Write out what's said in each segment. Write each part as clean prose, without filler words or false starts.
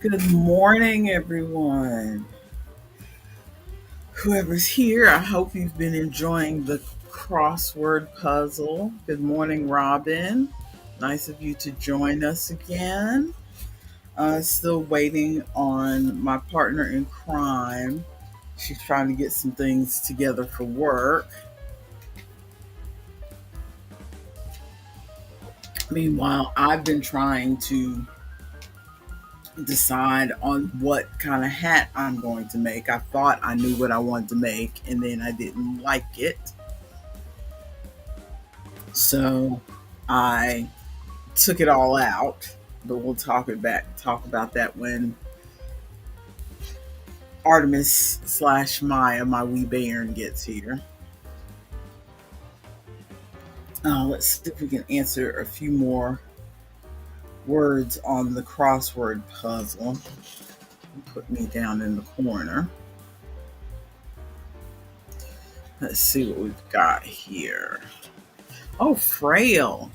Good morning, everyone. Whoever's here, I hope you've been enjoying the crossword puzzle. Good morning, Robin. Nice of you to join us again. Still waiting on my partner in crime. She's trying to get some things together for work. Meanwhile, I've been trying to decide on what kind of hat I'm going to make. I thought I knew what I wanted to make, and then I didn't like it. So I took it all out, but we'll talk about that when Artemis slash Maya, my wee bairn, gets here. Let's see if we can answer a few more words on the crossword puzzle. Put me down in the corner. Let's see what we've got here. Oh, frail.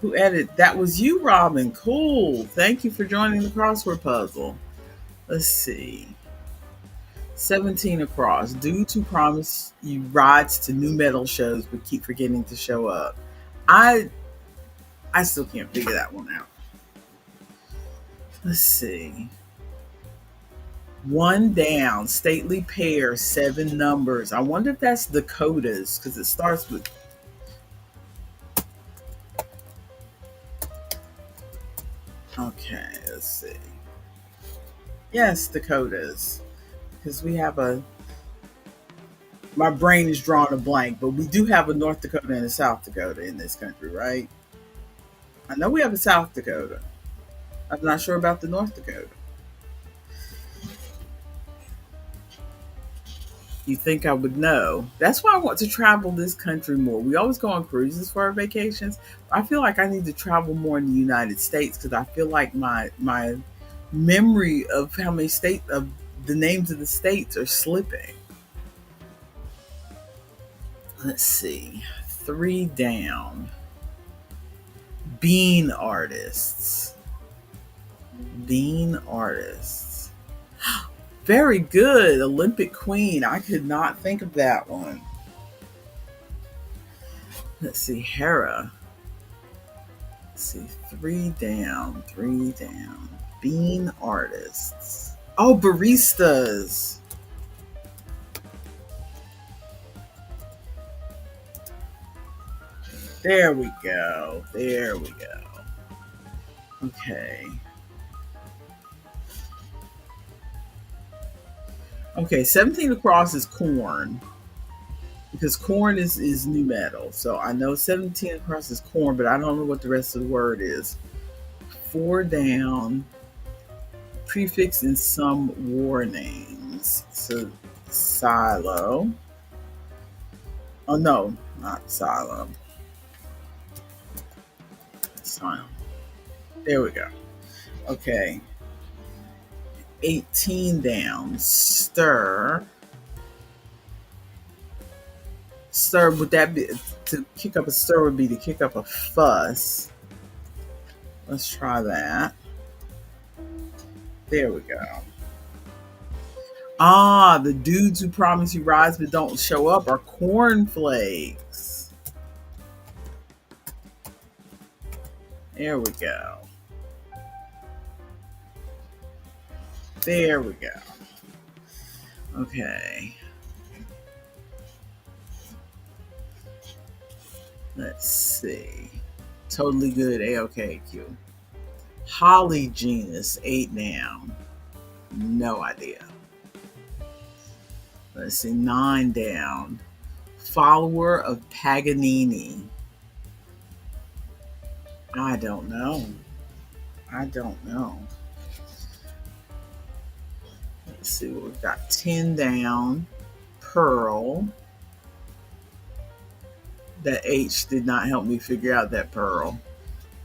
Who added? That was you, Robin. Cool. Thank you for joining the crossword puzzle. Let's see. 17 across. Dudes who promise you rides to new metal shows but keep forgetting to show up. I I still can't figure that one out. Let's see. One down, stately pair, seven numbers. I wonder if that's Dakotas because it starts with. Okay, let's see. Yes, Dakotas. Because we have a. My brain is drawing a blank, but we do have a North Dakota and a South Dakota in this country, right? I know we have a South Dakota. I'm not sure about the North Dakota. You think I would know. That's why I want to travel this country more. We always go on cruises for our vacations. I feel like I need to travel more in the United States because I feel like my memory of how many state of the names of the states are slipping. Let's see. Three down. Bean artists. Bean artists. Very good. Olympic Queen. I could not think of that one. Let's see. Hera. Let's see. Three down. Three down. Bean artists. Oh, baristas. There we go. There we go. Okay. Okay, 17 across is corn because corn is new metal. So I know 17 across is corn, but I don't know what the rest of the word is. Four down, prefix in some war names. So silo. Oh no, not silo. Silo. There we go. Okay. 18 down. Stir. Stir, would that be to kick up a stir would be to kick up a fuss. Let's try that. There we go. Ah, the dudes who promise you rides but don't show up are cornflakes. There we go. There we go. Okay. Let's see. Totally good. AOKQ. Holly genus, 8 down. No idea. Let's see. 9 down. Follower of Paganini. I don't know. I don't know. Let's see what we've got. 10 down. Pearl. That H did not help me figure out that pearl.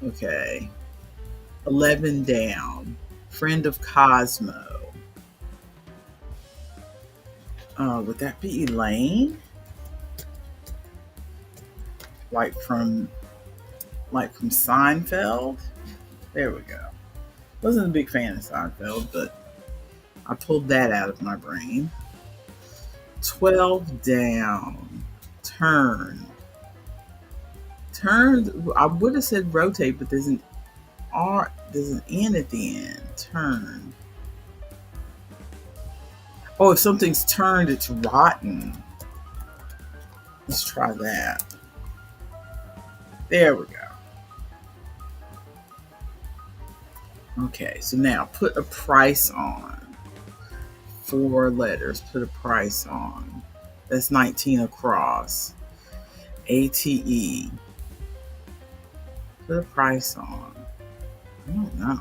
Okay. 11 down. Friend of Cosmo. Would that be Elaine? Like from Seinfeld? There we go. Wasn't a big fan of Seinfeld, but I pulled that out of my brain. 12 down. Turn. Turn. I would have said rotate, but there's an R. There's an N at the end. Turn. Oh, if something's turned, it's rotten. Let's try that. There we go. Okay, so now put a price on. 4 letters, put a price on. That's 19 across. ATE. Put a price on. I don't know.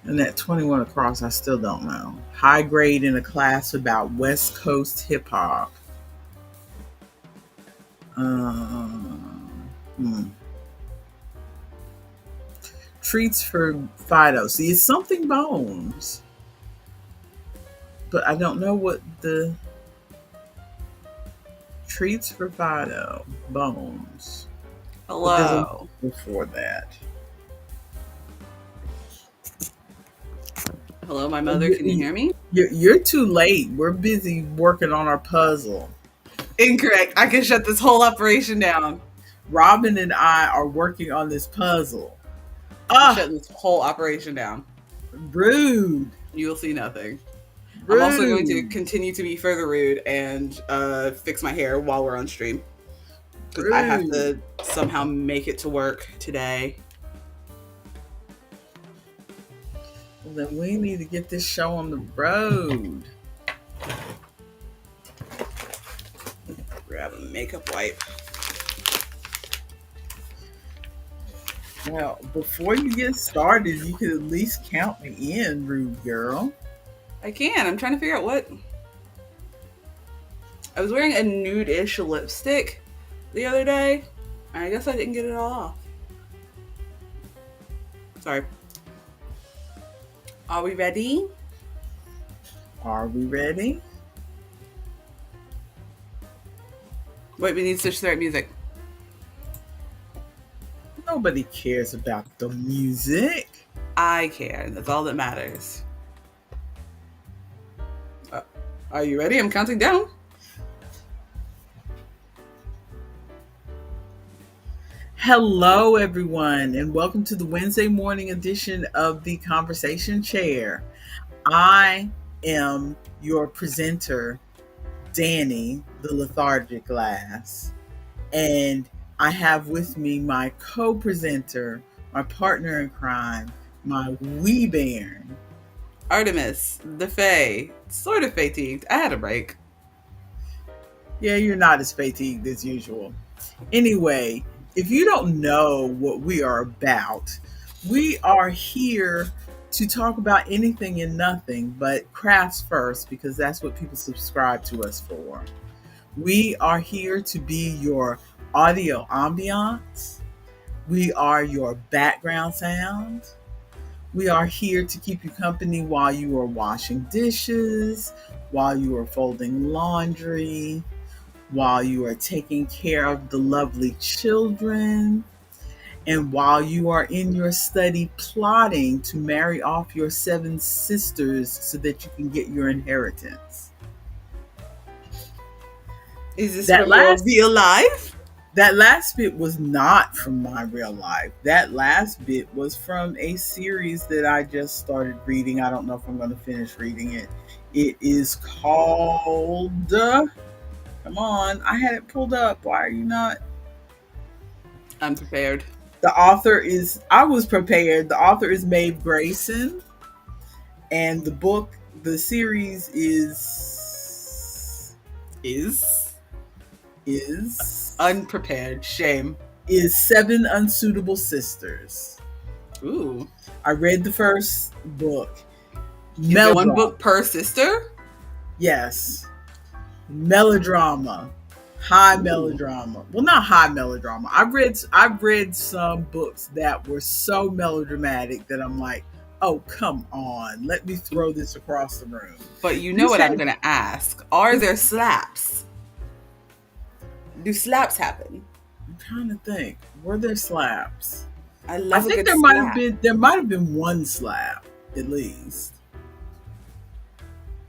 And that 21 across, I still don't know. High grade in a class about West Coast hip hop. Treats for Fido. See, it's something bones. But I don't know what the treats for Fido. Bones. Hello. Before that. Hello, my mother. Can you hear me? You're too late. We're busy working on our puzzle. Incorrect. I can shut this whole operation down. Robin and I are working on this puzzle. Shut this whole operation down. Rude. You will see nothing. Rude. I'm also going to continue to be further rude and fix my hair while we're on stream. Because I have to somehow make it to work today. Well, then we need to get this show on the road. Grab a makeup wipe. Well, before you get started, you could at least count me in, rude girl. I can. I'm trying to figure out what. I was wearing a nude-ish lipstick the other day. I guess I didn't get it all off. Sorry. Are we ready? Are we ready? Wait, we need to start music. Nobody cares about the music. I care. That's all that matters. Are you ready? I'm counting down. Hello, everyone, and welcome to the Wednesday morning edition of the Conversation Chair. I am your presenter, Dani, the lethargic lass, and I have with me my co-presenter, my partner in crime, my wee bairn, Artemis, the Fae, sort of fatigued. I had a break. Yeah, you're not as fatigued as usual. Anyway, if you don't know what we are about, we are here to talk about anything and nothing but crafts first, because that's what people subscribe to us for. We are here to be your audio ambiance. We are your background sound. We are here to keep you company while you are washing dishes, while you are folding laundry, while you are taking care of the lovely children, and while you are in your study plotting to marry off your 7 sisters so that you can get your inheritance. Is this from your real life? That last bit was not from my real life. That last bit was from a series that I just started reading. I don't know if I'm going to finish reading it. It is called... Come on, I had it pulled up. Why are you not? I'm prepared. The author is... I was prepared. The author is Maeve Grayson. And the book, the series is... Unprepared. Shame. Is 7 Unsuitable Sisters. Ooh. I read the first book. Is there one book per sister? Yes. Melodrama. High melodrama. Well, not high melodrama. I've read some books that were so melodramatic that I'm like, oh, come on. Let me throw this across the room. But you know what I'm going to ask. Are there slaps? Do slaps happen? I'm trying to think. Were there slaps? I I love a think good slap. there might have been one slap at least.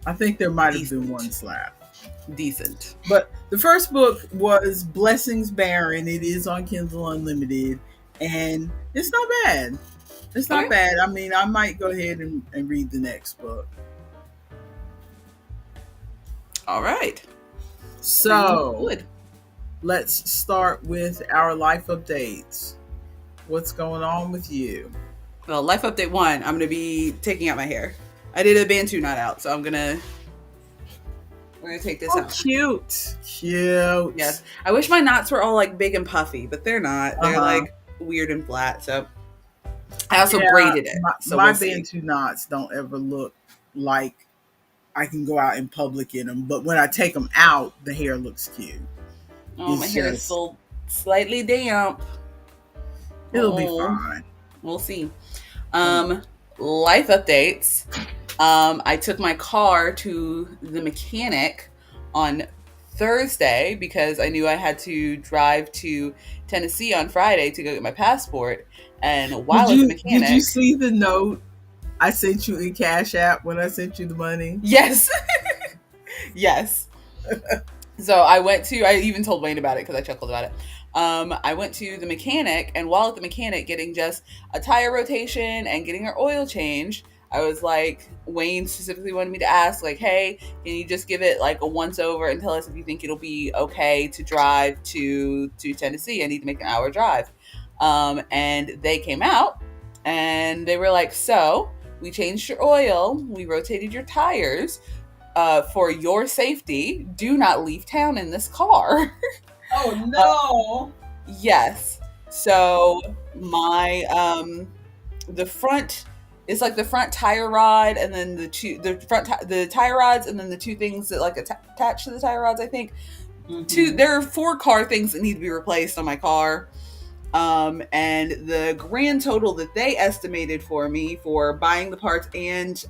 I think there might have been one Decent. slap. Decent. But the first book was Blessings Barren. It is on Kindle Unlimited, and it's not bad. It's not Okay. bad. I mean, I might go ahead and read the next book. All right. So Good. let's start with our life updates. What's going on with you? Well, life update 1. I'm gonna be taking out my hair. I did a Bantu knot out, so we're gonna take this out. Cute. Cute. Yes. I wish my knots were all like big and puffy, but they're not. They're like weird and flat. So I also braided it. So my we'll see. Bantu knots don't ever look like I can go out in public in them, but when I take them out, the hair looks cute. Oh, my hair is still slightly damp. It'll be fine. We'll see. Life updates. I took my car to the mechanic on Thursday because I knew I had to drive to Tennessee on Friday to go get my passport. And while at the mechanic, did you see the note I sent you in Cash App when I sent you the money? Yes. Yes. So I even told Wayne about it because I chuckled about it. I went to the mechanic, and while at the mechanic getting just a tire rotation and getting our oil changed, I was like, Wayne specifically wanted me to ask, like, hey, can you just give it like a once over and tell us if you think it'll be okay to drive to Tennessee? I need to make an hour drive. And they came out and they were like, so we changed your oil, we rotated your tires. For your safety, do not leave town in this car. Oh no! Yes. So my the front is like the front tire rod, and then the tire rods, and then the two things that like attach to the tire rods. I think there are 4 car things that need to be replaced on my car. And the grand total that they estimated for me for buying the parts and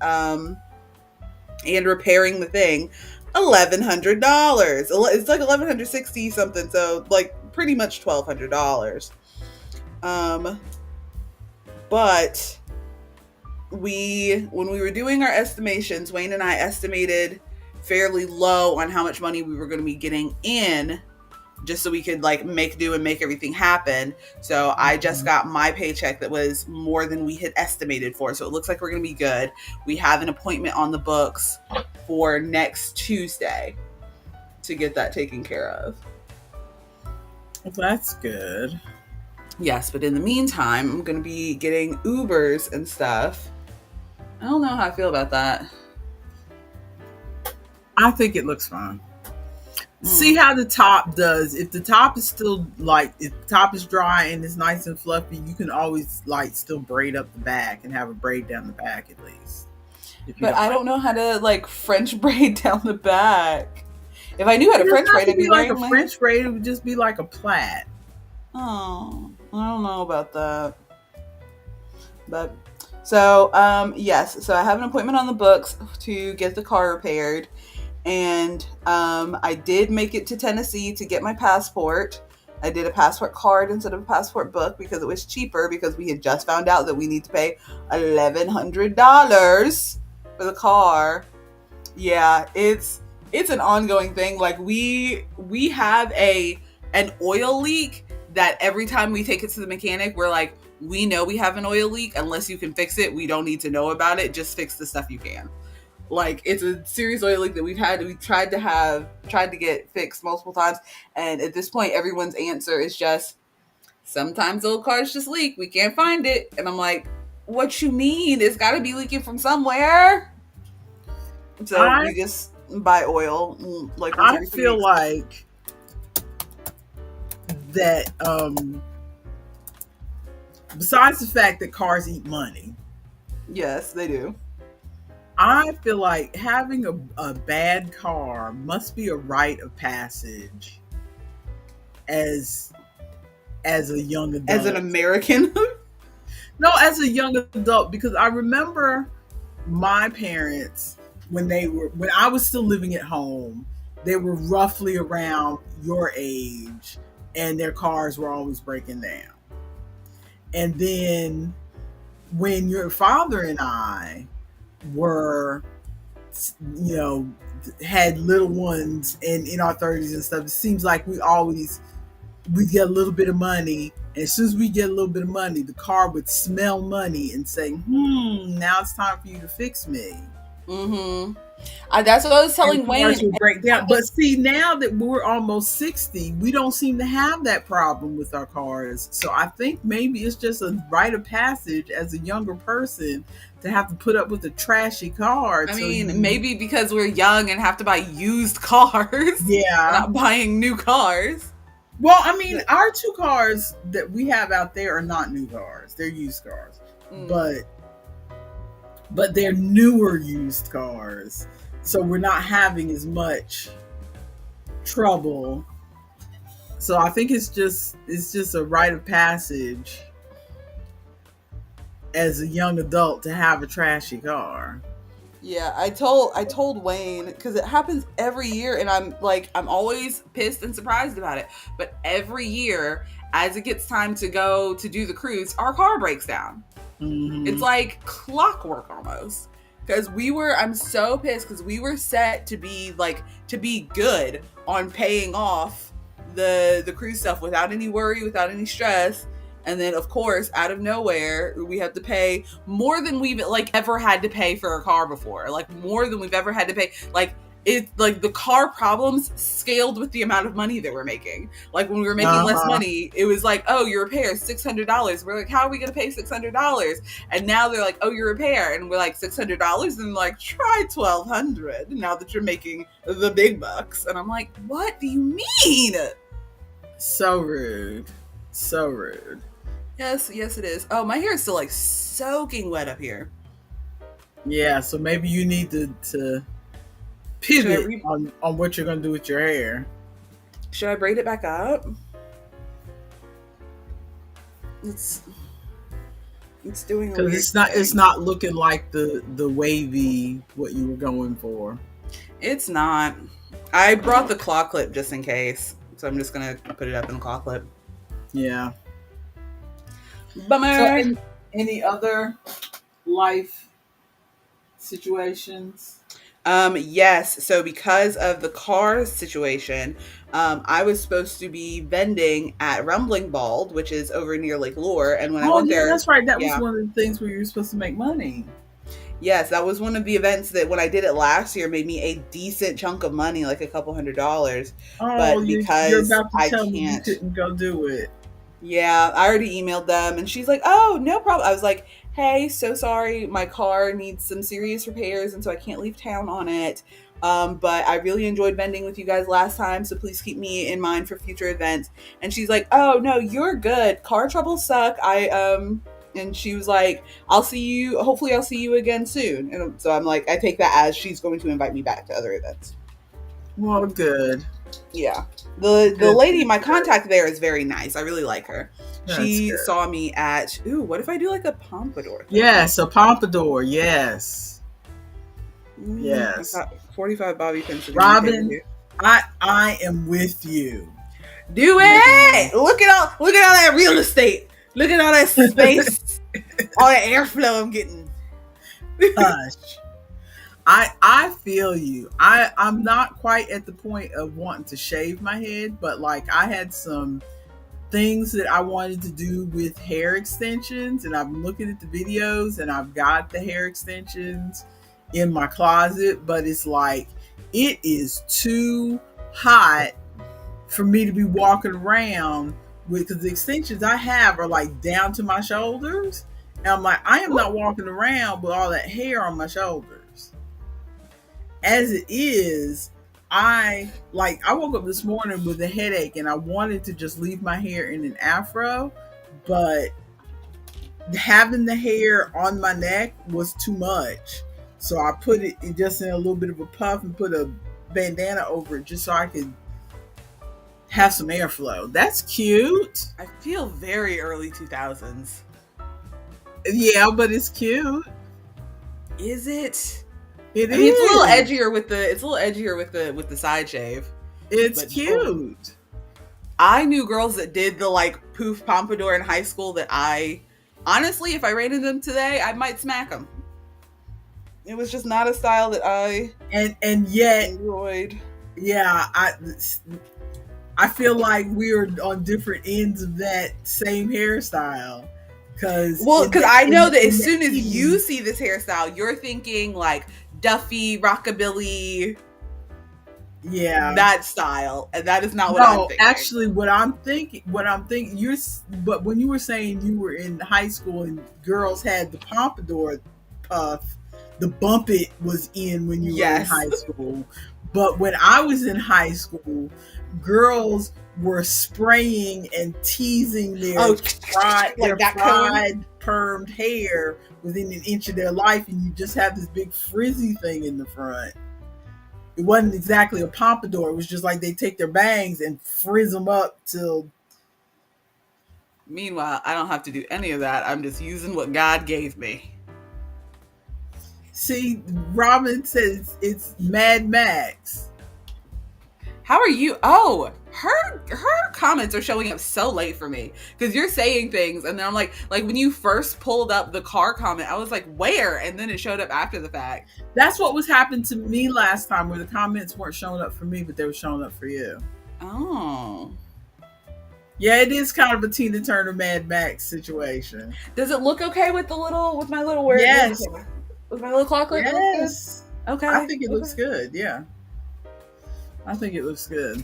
repairing the thing, $1,100. It's like $1,160 something, so like pretty much $1,200. But when we were doing our estimations, Wayne and I estimated fairly low on how much money we were going to be getting in, just so we could like make do and make everything happen. So I just got my paycheck that was more than we had estimated for. So it looks like we're going to be good. We have an appointment on the books for next Tuesday to get that taken care of. Well, that's good. Yes, but in the meantime, I'm going to be getting Ubers and stuff. I don't know how I feel about that. I think it looks fine. See how the top does. If the top is still like, if the top is dry and it's nice and fluffy, you can always like still braid up the back and have a braid down the back at least. But I don't know how to like French braid down the back. If I knew how to French braid, it'd be like a French braid. It would just be like a plait. Oh, I don't know about that. But so yes, so I have an appointment on the books to get the car repaired. And I did make it to Tennessee to get my passport. I did a passport card instead of a passport book because it was cheaper, because we had just found out that we need to pay $1,100 for the car. Yeah, it's an ongoing thing. Like we have an oil leak that every time we take it to the mechanic, we're like, we know we have an oil leak. Unless you can fix it, we don't need to know about it. Just fix the stuff you can. Like, it's a serious oil leak that we tried to get fixed multiple times, and at this point everyone's answer is just, sometimes old cars just leak, we can't find it. And I'm like, what you mean? It's got to be leaking from somewhere. So we just buy oil like once every 2 weeks. I feel like that besides the fact that cars eat money, yes, they do, I feel like having a bad car must be a rite of passage as a young adult. As an American? No, as a young adult, because I remember my parents, when I was still living at home, they were roughly around your age, and their cars were always breaking down. And then when your father and I were, you know, had little ones and in our 30s and stuff, it seems like we get a little bit of money. And as soon as we get a little bit of money, the car would smell money and say, now it's time for you to fix me. Mm-hmm. That's what I was telling Wayne. Will break down. But see, now that we're almost 60, we don't seem to have that problem with our cars. So I think maybe it's just a rite of passage as a younger person to have to put up with a trashy car. I mean, maybe because we're young and have to buy used cars. Yeah. Not buying new cars. Well, I mean, our 2 cars that we have out there are not new cars. They're used cars. But they're newer used cars. So we're not having as much trouble. So I think it's just a rite of passage as a young adult to have a trashy car. Yeah, I told Wayne, because it happens every year, and I'm always pissed and surprised about it. But every year, as it gets time to go to do the cruise, our car breaks down. Mm-hmm. It's like clockwork almost. Because I'm so pissed because we were set to be good on paying off the cruise stuff without any worry, without any stress. And then, of course, out of nowhere, we have to pay more than we've ever had to pay for a car before. More than we've ever had to pay. The car problems scaled with the amount of money that we're making. When we were making less money, it was oh, your repair is $600. We're how are we going to pay $600? And now they're oh, your repair. And we're $600? And try $1,200 now that you're making the big bucks. And I'm what do you mean? So rude. So rude. Yes, it is. Oh, my hair is still soaking wet up here. Yeah, so maybe you need to pivot on what you're going to do with your hair. Should I braid it back up? It's doing a weird because it's not looking like the wavy what you were going for. It's not. I brought the claw clip just in case, so I'm just gonna put it up in the claw clip. Yeah. Bummer. So any other life situations? Yes. So because of the car situation, I was supposed to be vending at Rumbling Bald, which is over near Lake Lure. And when I went there, that's right. That was one of the things where you were supposed to make money. Yes, that was one of the events that when I did it last year made me a decent chunk of money, a couple $100. But because you're about to tell I me you couldn't go do it. Yeah, I already emailed them, and she's like, "Oh, no problem." I was like, "Hey, so sorry, my car needs some serious repairs, and so I can't leave town on it. But I really enjoyed vending with you guys last time, so please keep me in mind for future events." And she's like, "Oh no, you're good. Car troubles suck. And she was like, hopefully I'll see you again soon." And so I'm like, I take that as she's going to invite me back to other events. Well, good. Yeah. The lady, my contact there is very nice. I really like her. She saw me at, what if I do a pompadour thing? Yes, a pompadour. Yes. Yes. 45 bobby pins. Robin, I am with you. Do it. Look at all that real estate. Look at all that space. All that airflow I'm getting. Hush. I feel you. I'm not quite at the point of wanting to shave my head, but I had some things that I wanted to do with hair extensions, and I'm looking at the videos, and I've got the hair extensions in my closet, but it's it is too hot for me to be walking around with, because the extensions I have are down to my shoulders, and I'm I am not walking around with all that hair on my shoulders. As it is, I woke up this morning with a headache, and I wanted to just leave my hair in an afro, but having the hair on my neck was too much. So I put it just in a little bit of a puff and put a bandana over it just so I could have some airflow. That's cute. I feel very early 2000s. Yeah, but it's cute. Is it? It's a little edgier with the side shave. It's cute. I knew girls that did the like poof pompadour in high school that I honestly, if I ran into them today, I might smack them. It was just not a style that I and yet enjoyed. Yeah, I feel like we're on different ends of that same hairstyle. Because I know that as soon as you see this hairstyle, you're thinking like Duffy, rockabilly, that style, and that is not what I'm thinking. Actually, what I'm thinking, but when you were saying you were in high school and girls had the pompadour puff, the bump it was in when you were in high school. But when I was in high school, girls were spraying and teasing their fried permed hair within an inch of their life, and you just have this big frizzy thing in the front. It wasn't exactly a pompadour. It was just like they take their bangs and frizz them up till. Meanwhile, I don't have to do any of that. I'm just using what God gave me. See, Robin says it's Mad Max. How are you? Oh, her comments are showing up so late for me because you're saying things and then I'm like when you first pulled up the car comment, I was like, where? And then it showed up after the fact. That's what was happening to me last time, where the comments weren't showing up for me, but they were showing up for you. Oh. Yeah, it is kind of a Tina Turner Mad Max situation. Does it look okay with my little word? Yes. With my little clock? Yes. Okay. I think it looks good. Yeah. I think it looks good.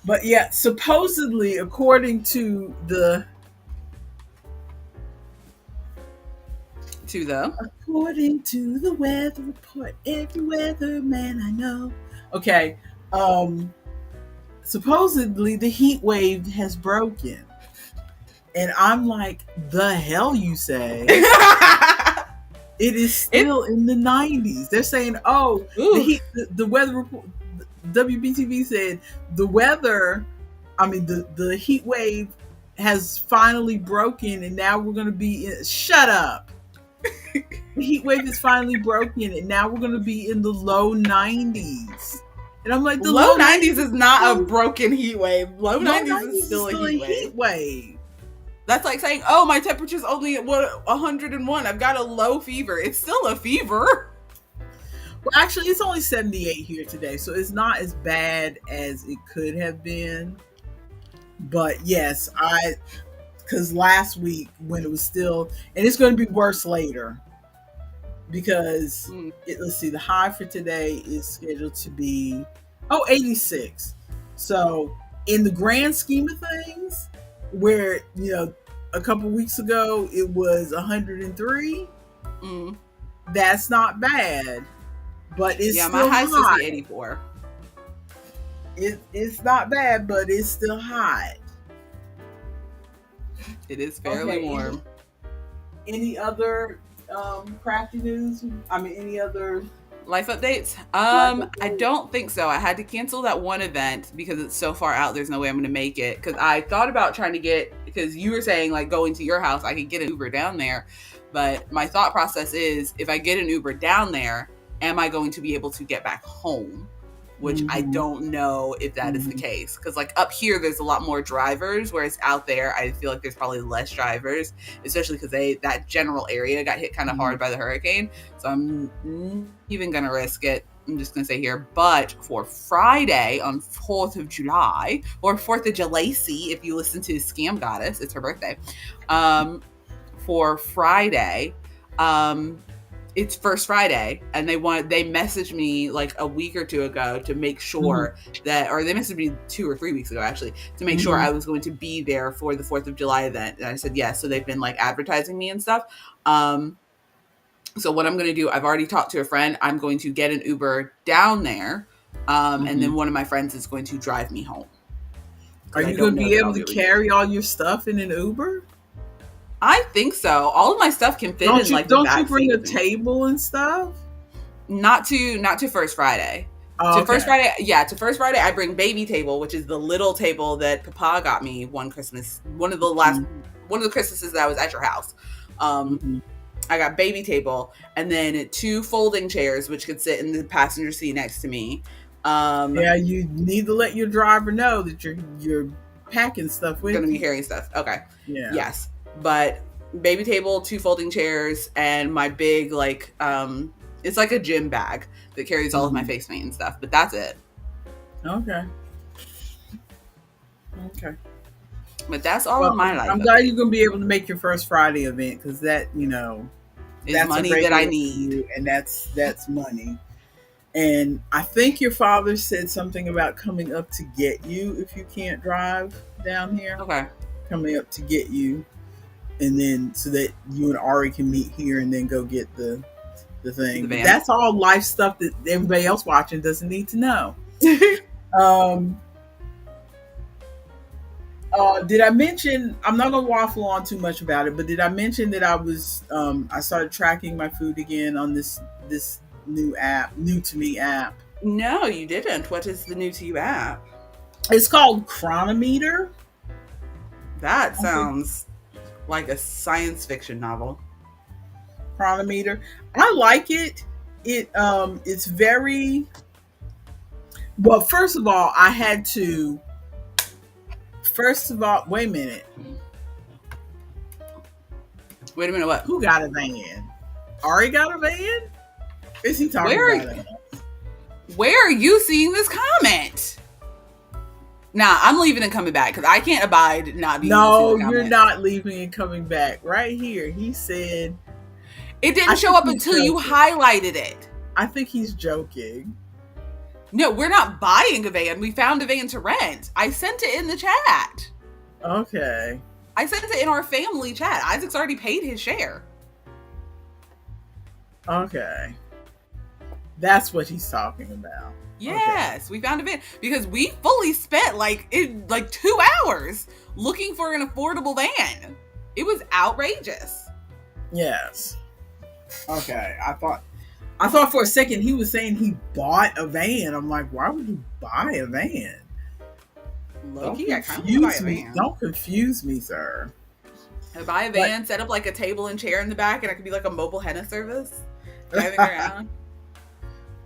But yeah, supposedly, according to the according to the weather report, every weatherman I know. Okay. Supposedly the heat wave has broken. And I'm like, the hell you say? It is still in the 90s. They're saying, the weather report, WBTV said the heat wave has finally broken, and now we're going to be shut up. The heat wave is finally broken, and now we're going to be in the low 90s. And I'm like, the low 90s is not a broken heat wave. Low 90s is still a heat wave. That's like saying, oh, my temperature's only at 101. I've got a low fever. It's still a fever. Well, actually, it's only 78 here today, so it's not as bad as it could have been. But yes, because last week when it was still, and it's going to be worse later, because let's see, the high for today is scheduled to be 86. So in the grand scheme of things, where a couple weeks ago it was 103, that's not bad. But it's still my high's hot. 84. It's not bad, but it's still hot. It is fairly warm. Any other crafty news? Any other life updates? I don't think so. I had to cancel that one event because it's so far out. There's no way I'm going to make it. Because I thought about trying to because you were saying like going to your house, I could get an Uber down there. But my thought process is, if I get an Uber down there, am I going to be able to get back home? Which I don't know if that is the case. Because like up here, there's a lot more drivers, whereas out there, I feel like there's probably less drivers, especially because that general area got hit kind of hard by the hurricane. So I'm even going to risk it. I'm just going to say here. But for Friday on 4th of July, or 4th of July, if you listen to Scam Goddess, it's her birthday. For Friday, it's First Friday, and they messaged me like a week or two ago to make sure or they messaged me 2 or 3 weeks ago actually, to make sure I was going to be there for the 4th of July event. And I said yes. So they've been like advertising me and stuff. So what I'm going to do, I've already talked to a friend. I'm going to get an Uber down there, and then one of my friends is going to drive me home. Are you going to be able to carry all your stuff in an Uber? I think so. All of my stuff can fit in like the back. Don't you bring a table and stuff? Not to First Friday. Oh, to First Friday, I bring baby table, which is the little table that Papa got me one Christmas. One of the Christmases that I was at your house. I got baby table, and then 2 folding chairs, which could sit in the passenger seat next to me. You need to let your driver know that you're packing stuff with gonna be you. carrying stuff. Okay. Yeah. Yes, but baby table, 2 folding chairs, and my big it's like a gym bag that carries all of my face paint and stuff. But that's it. Okay. Okay. But that's all of my life. I'm glad you're gonna be able to make your first Friday event, because that, is money that I need, and that's money. And I think your father said something about coming up to get you if you can't drive down here. Okay. Coming up to get you, and then so that you and Ari can meet here and then go get the thing. But that's all life stuff that everybody else watching doesn't need to know. Did I mention, I'm not gonna waffle on too much about it, but did I mention that I started tracking my food again on this new to me app? No, you didn't. What is the new to you app? It's called Chronometer. That sounds like a science fiction novel. Chronometer. I like it. It's very well. First of all, wait a minute. Wait a minute, what? Who got a van? Ari got a van? Is he talking about it? Where are you seeing this comment? Nah, I'm leaving and coming back because I can't abide not being able to see the comment. No, you're not leaving and coming back. Right here, he said... It didn't show up until you highlighted it. I think he's joking. No, we're not buying a van. We found a van to rent. I sent it in the chat. Okay. I sent it in our family chat. Isaac's already paid his share. Okay. That's what he's talking about. Yes, okay. We found a van because we fully spent like 2 hours looking for an affordable van. It was outrageous. Yes. Okay. I thought for a second he was saying he bought a van. I'm like, why would you buy a van? Loki, I kind of want to buy a van. Don't confuse me, sir. I buy a van, set up like a table and chair in the back, and I could be like a mobile henna service driving around.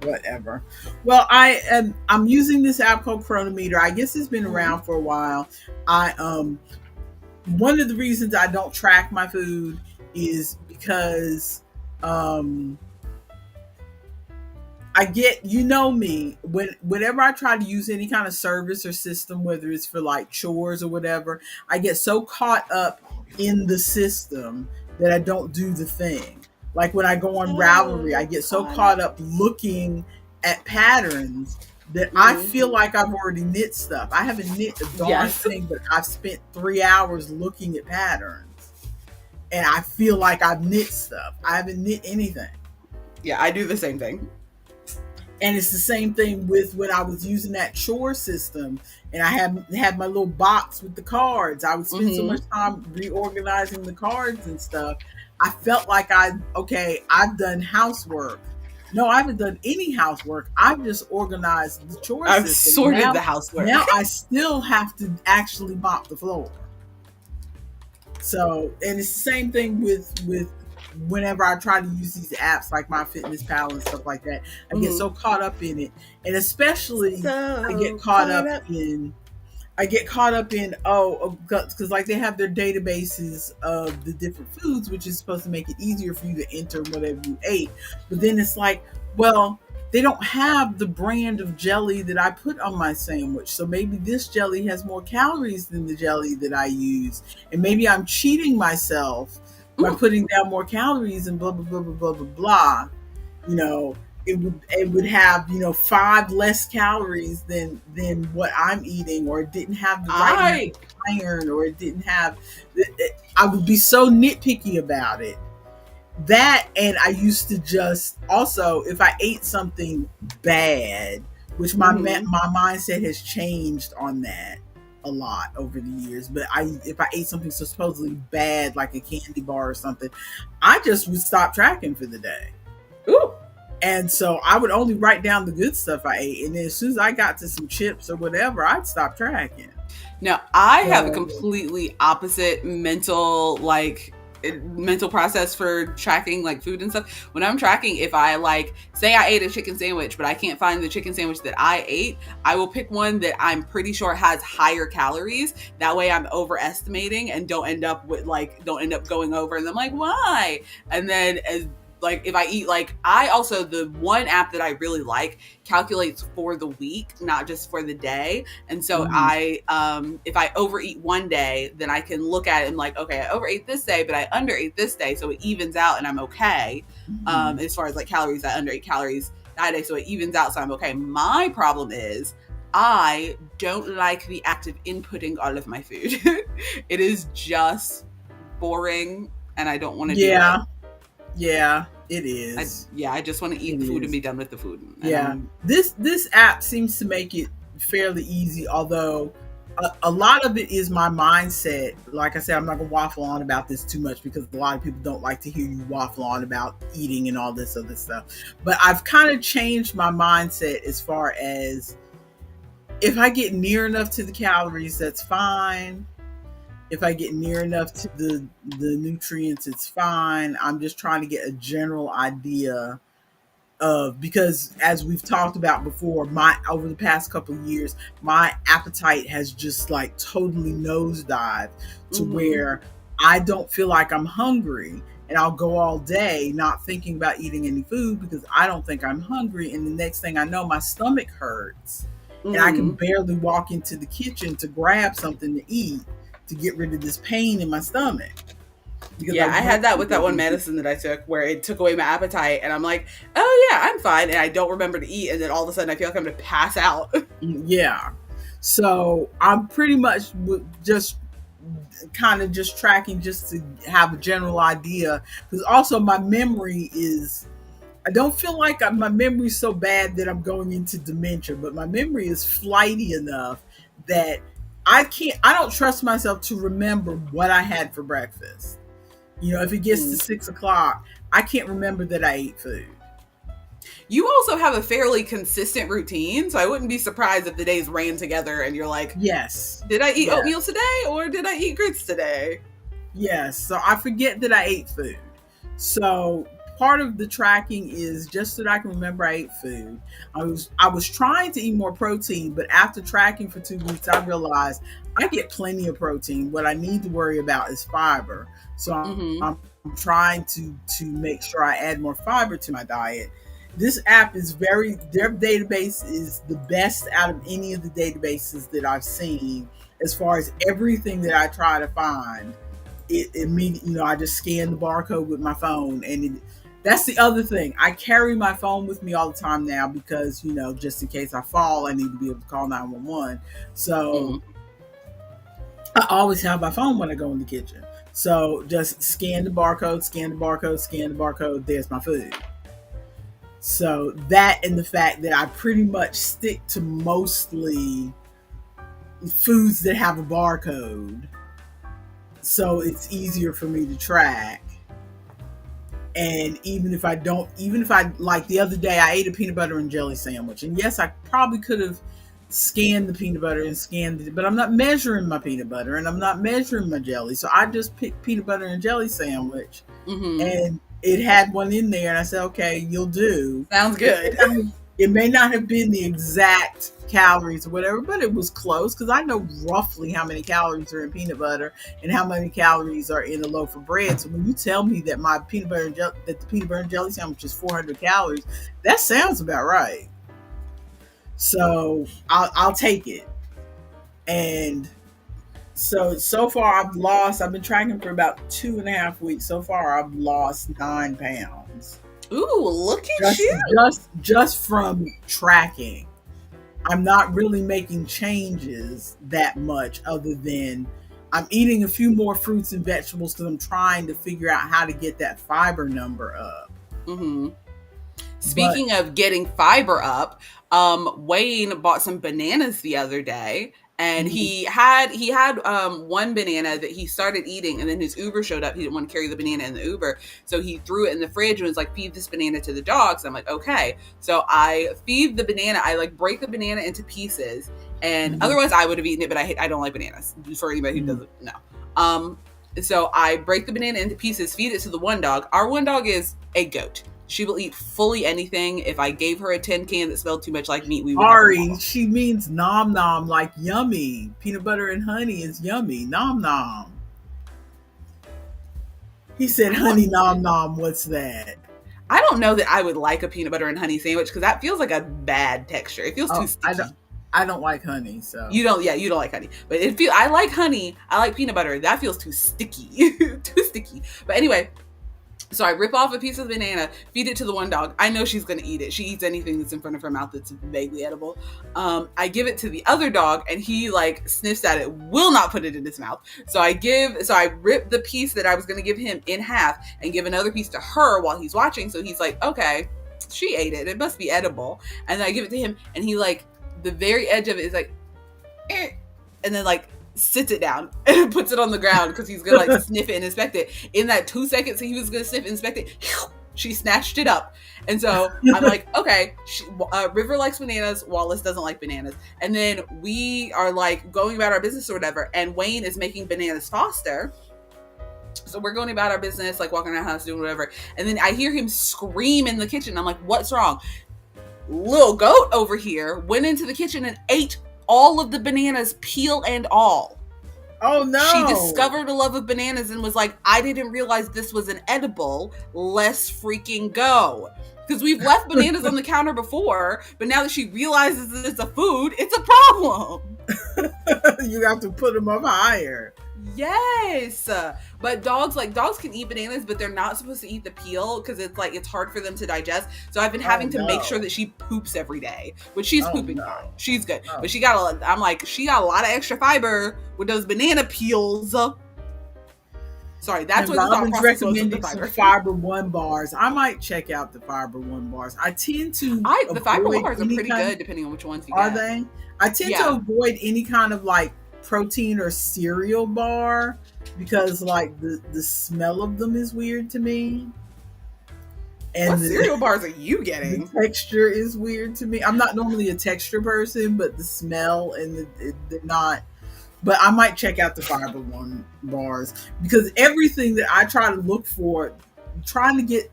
Whatever. Well, I'm using this app called Chronometer. I guess it's been around for a while. One of the reasons I don't track my food is because I get, me, whenever I try to use any kind of service or system, whether it's for like chores or whatever, I get so caught up in the system that I don't do the thing. Like when I go on Ravelry, I get so caught up looking at patterns that I feel like I've already knit stuff. I haven't knit a darn thing, but I've spent 3 hours looking at patterns. And I feel like I've knit stuff. I haven't knit anything. Yeah, I do the same thing. And it's the same thing with when I was using that chore system and I had my little box with the cards. I would spend so much time reorganizing the cards and stuff. I felt like I've done housework. No, I haven't done any housework. I've just organized the chore system. I've sorted the housework. Now I still have to actually mop the floor. So, and it's the same thing with whenever I try to use these apps like MyFitnessPal and stuff like that. I get so caught up in it. And especially I get caught up in because like they have their databases of the different foods, which is supposed to make it easier for you to enter whatever you ate. But then it's like, well, they don't have the brand of jelly that I put on my sandwich. So maybe this jelly has more calories than the jelly that I use. And maybe I'm cheating myself by putting down more calories and blah, blah, blah, blah, blah, blah, blah. It would have 5 less calories than what I'm eating, or it didn't have the right iron, or it didn't have. I would be so nitpicky about it. That, and I used to just also, if I ate something bad, which my mindset has changed on that a lot over the years. But if I ate something so supposedly bad, like a candy bar or something, I just would stop tracking for the day. Ooh. And so I would only write down the good stuff I ate. And then as soon as I got to some chips or whatever, I'd stop tracking. Now, I have a completely opposite mental, mental process for tracking like food and stuff. When I'm tracking, if I like say I ate a chicken sandwich, but I can't find the chicken sandwich that I ate, I will pick one that I'm pretty sure has higher calories. That way I'm overestimating and don't end up going over. And I'm like, why? And then like if I eat, like I also, the one app that I really like calculates for the week, not just for the day. And so I if I overeat one day, then I can look at it and like, okay, I overate this day, but I underate this day, so it evens out and I'm okay. As far as like calories, I underate calories that day, so it evens out, so I'm okay. My problem is I don't like the act of inputting all of my food. It is just boring and I don't want to do it. Yeah, it is. I just want to eat the food and be done with the food. This app seems to make it fairly easy, although a lot of it is my mindset. Like I said, I'm not going to waffle on about this too much because a lot of people don't like to hear you waffle on about eating and all this other stuff. But I've kind of changed my mindset as far as if I get near enough to the calories, that's fine. If I get near enough to the nutrients, it's fine. I'm just trying to get a general idea of, because as we've talked about before, over the past couple of years, my appetite has just like totally nosedived to where I don't feel like I'm hungry, and I'll go all day not thinking about eating any food because I don't think I'm hungry. And the next thing I know, my stomach hurts and I can barely walk into the kitchen to grab something to eat to get rid of this pain in my stomach. I had that with that one medicine that I took where it took away my appetite, and I'm like, oh yeah, I'm fine, and I don't remember to eat, and then all of a sudden I feel like I'm going to pass out. Yeah. So I'm pretty much just kind of just tracking just to have a general idea, because also my memory is, I don't feel like my memory is so bad that I'm going into dementia, but my memory is flighty enough that I don't trust myself to remember what I had for breakfast. You know, if it gets to 6 o'clock, I can't remember that I ate food. You also have a fairly consistent routine, so I wouldn't be surprised if the days ran together and you're like, yes, did I eat oatmeal today or did I eat grits today? Yes, so I forget that I ate food. So part of the tracking is just so that I can remember I ate food. I was trying to eat more protein, but after tracking for 2 weeks, I realized I get plenty of protein. What I need to worry about is fiber. So I'm trying to make sure I add more fiber to my diet. This app is their database is the best out of any of the databases that I've seen as far as everything that I try to find. It immediately, I just scan the barcode with my phone, and that's the other thing. I carry my phone with me all the time now because, just in case I fall, I need to be able to call 911. So I always have my phone when I go in the kitchen. So just scan the barcode, scan the barcode, scan the barcode. There's my food. So that, and the fact that I pretty much stick to mostly foods that have a barcode, so it's easier for me to track. And even if I like the other day, I ate a peanut butter and jelly sandwich, and yes, I probably could have scanned the peanut butter and but I'm not measuring my peanut butter and I'm not measuring my jelly, so I just picked peanut butter and jelly sandwich, and it had one in there, and I said, okay, you'll do. Sounds good. It may not have been the exact calories or whatever, but it was close, because I know roughly how many calories are in peanut butter and how many calories are in a loaf of bread. So when you tell me that the peanut butter and jelly sandwich is 400 calories, that sounds about right. So I'll take it. And so far I've been tracking for about 2.5 weeks. So far I've lost 9 pounds. Ooh, look at you. Just from tracking. I'm not really making changes that much, other than I'm eating a few more fruits and vegetables because I'm trying to figure out how to get that fiber number up. Speaking of getting fiber up, Wayne bought some bananas the other day, and he had one banana that he started eating, and then his Uber showed up. He didn't want to carry the banana in the Uber, so he threw it in the fridge and was like, feed this banana to the dogs. I'm like, okay. So I feed the banana. I break the banana into pieces, and otherwise I would have eaten it, but I don't like bananas, for anybody who doesn't know. So I break the banana into pieces, feed it to the one dog. Our one dog is a goat. She will eat fully anything. If I gave her a tin can that smelled too much like meat, we would Ari, she means nom nom, like yummy. Peanut butter and honey is yummy. Nom nom. He said honey nom nom. What's that? I don't know that I would like a peanut butter and honey sandwich because that feels like a bad texture. It feels too sticky. I don't like honey, so you don't like honey. But I like honey. I like peanut butter. That feels too sticky, too sticky. But anyway, so I rip off a piece of the banana, feed it to the one dog. I know she's gonna eat it. She eats anything that's in front of her mouth that's vaguely edible. I give it to the other dog, and he like sniffs at it, will not put it in his mouth. So I rip the piece that I was gonna give him in half and give another piece to her while he's watching. So he's like, okay, she ate it. It must be edible. And then I give it to him, and he like, the very edge of it is like, eh, and then like sits it down and puts it on the ground because he's gonna like sniff it and inspect it. In that 2 seconds that he was gonna sniff and inspect it, she snatched it up. And so I'm like, okay, River likes bananas, Wallace doesn't like bananas. And then we are like going about our business or whatever, and Wayne is making bananas Foster. So we're going about our business, like walking around the house, doing whatever. And then I hear him scream in the kitchen. I'm like, what's wrong? Little goat over here went into the kitchen and ate all of the bananas, peel and all. Oh no. She discovered a love of bananas and was like, I didn't realize this was an edible. Let's freaking go. Because we've left bananas on the counter before, but now that she realizes that it's a food, it's a problem. You have to put them up higher. Yes, but dogs can eat bananas, but they're not supposed to eat the peel because it's hard for them to digest. So I've been having to make sure that she poops every day, which she's pooping fine. She's good, but she got a lot of extra fiber with those banana peels. Sorry, that's what the thought process was with the fiber. Fiber One bars. I might check out the Fiber One bars. I tend to. The Fiber One bars are pretty good, depending on which ones you get. Are they? I tend to avoid any kind of like protein or cereal bar because like the smell of them is weird to me. And what cereal bars are you getting? The texture is weird to me. I'm not normally a texture person, but the smell and they're not. But I might check out the Fiber One bars because everything that I try to look for, trying to get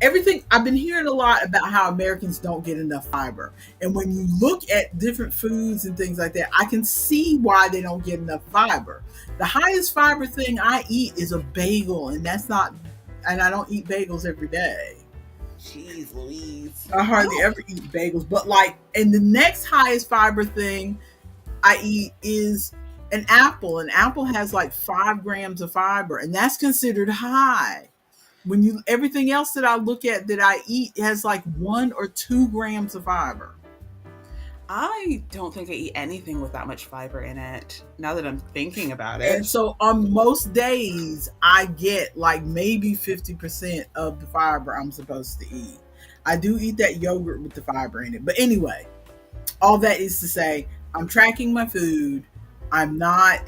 everything. I've been hearing a lot about how Americans don't get enough fiber. And when you look at different foods and things like that, I can see why they don't get enough fiber. The highest fiber thing I eat is a bagel, and I don't eat bagels every day. Jeez Louise. I hardly ever eat bagels. But like, and the next highest fiber thing I eat is an apple. An apple has like 5 grams of fiber, and that's considered high. When everything else that I look at that I eat has like 1 or 2 grams of fiber. I don't think I eat anything with that much fiber in it, now that I'm thinking about it. And so on most days, I get like maybe 50% of the fiber I'm supposed to eat. I do eat that yogurt with the fiber in it. But anyway, all that is to say, I'm tracking my food. I'm not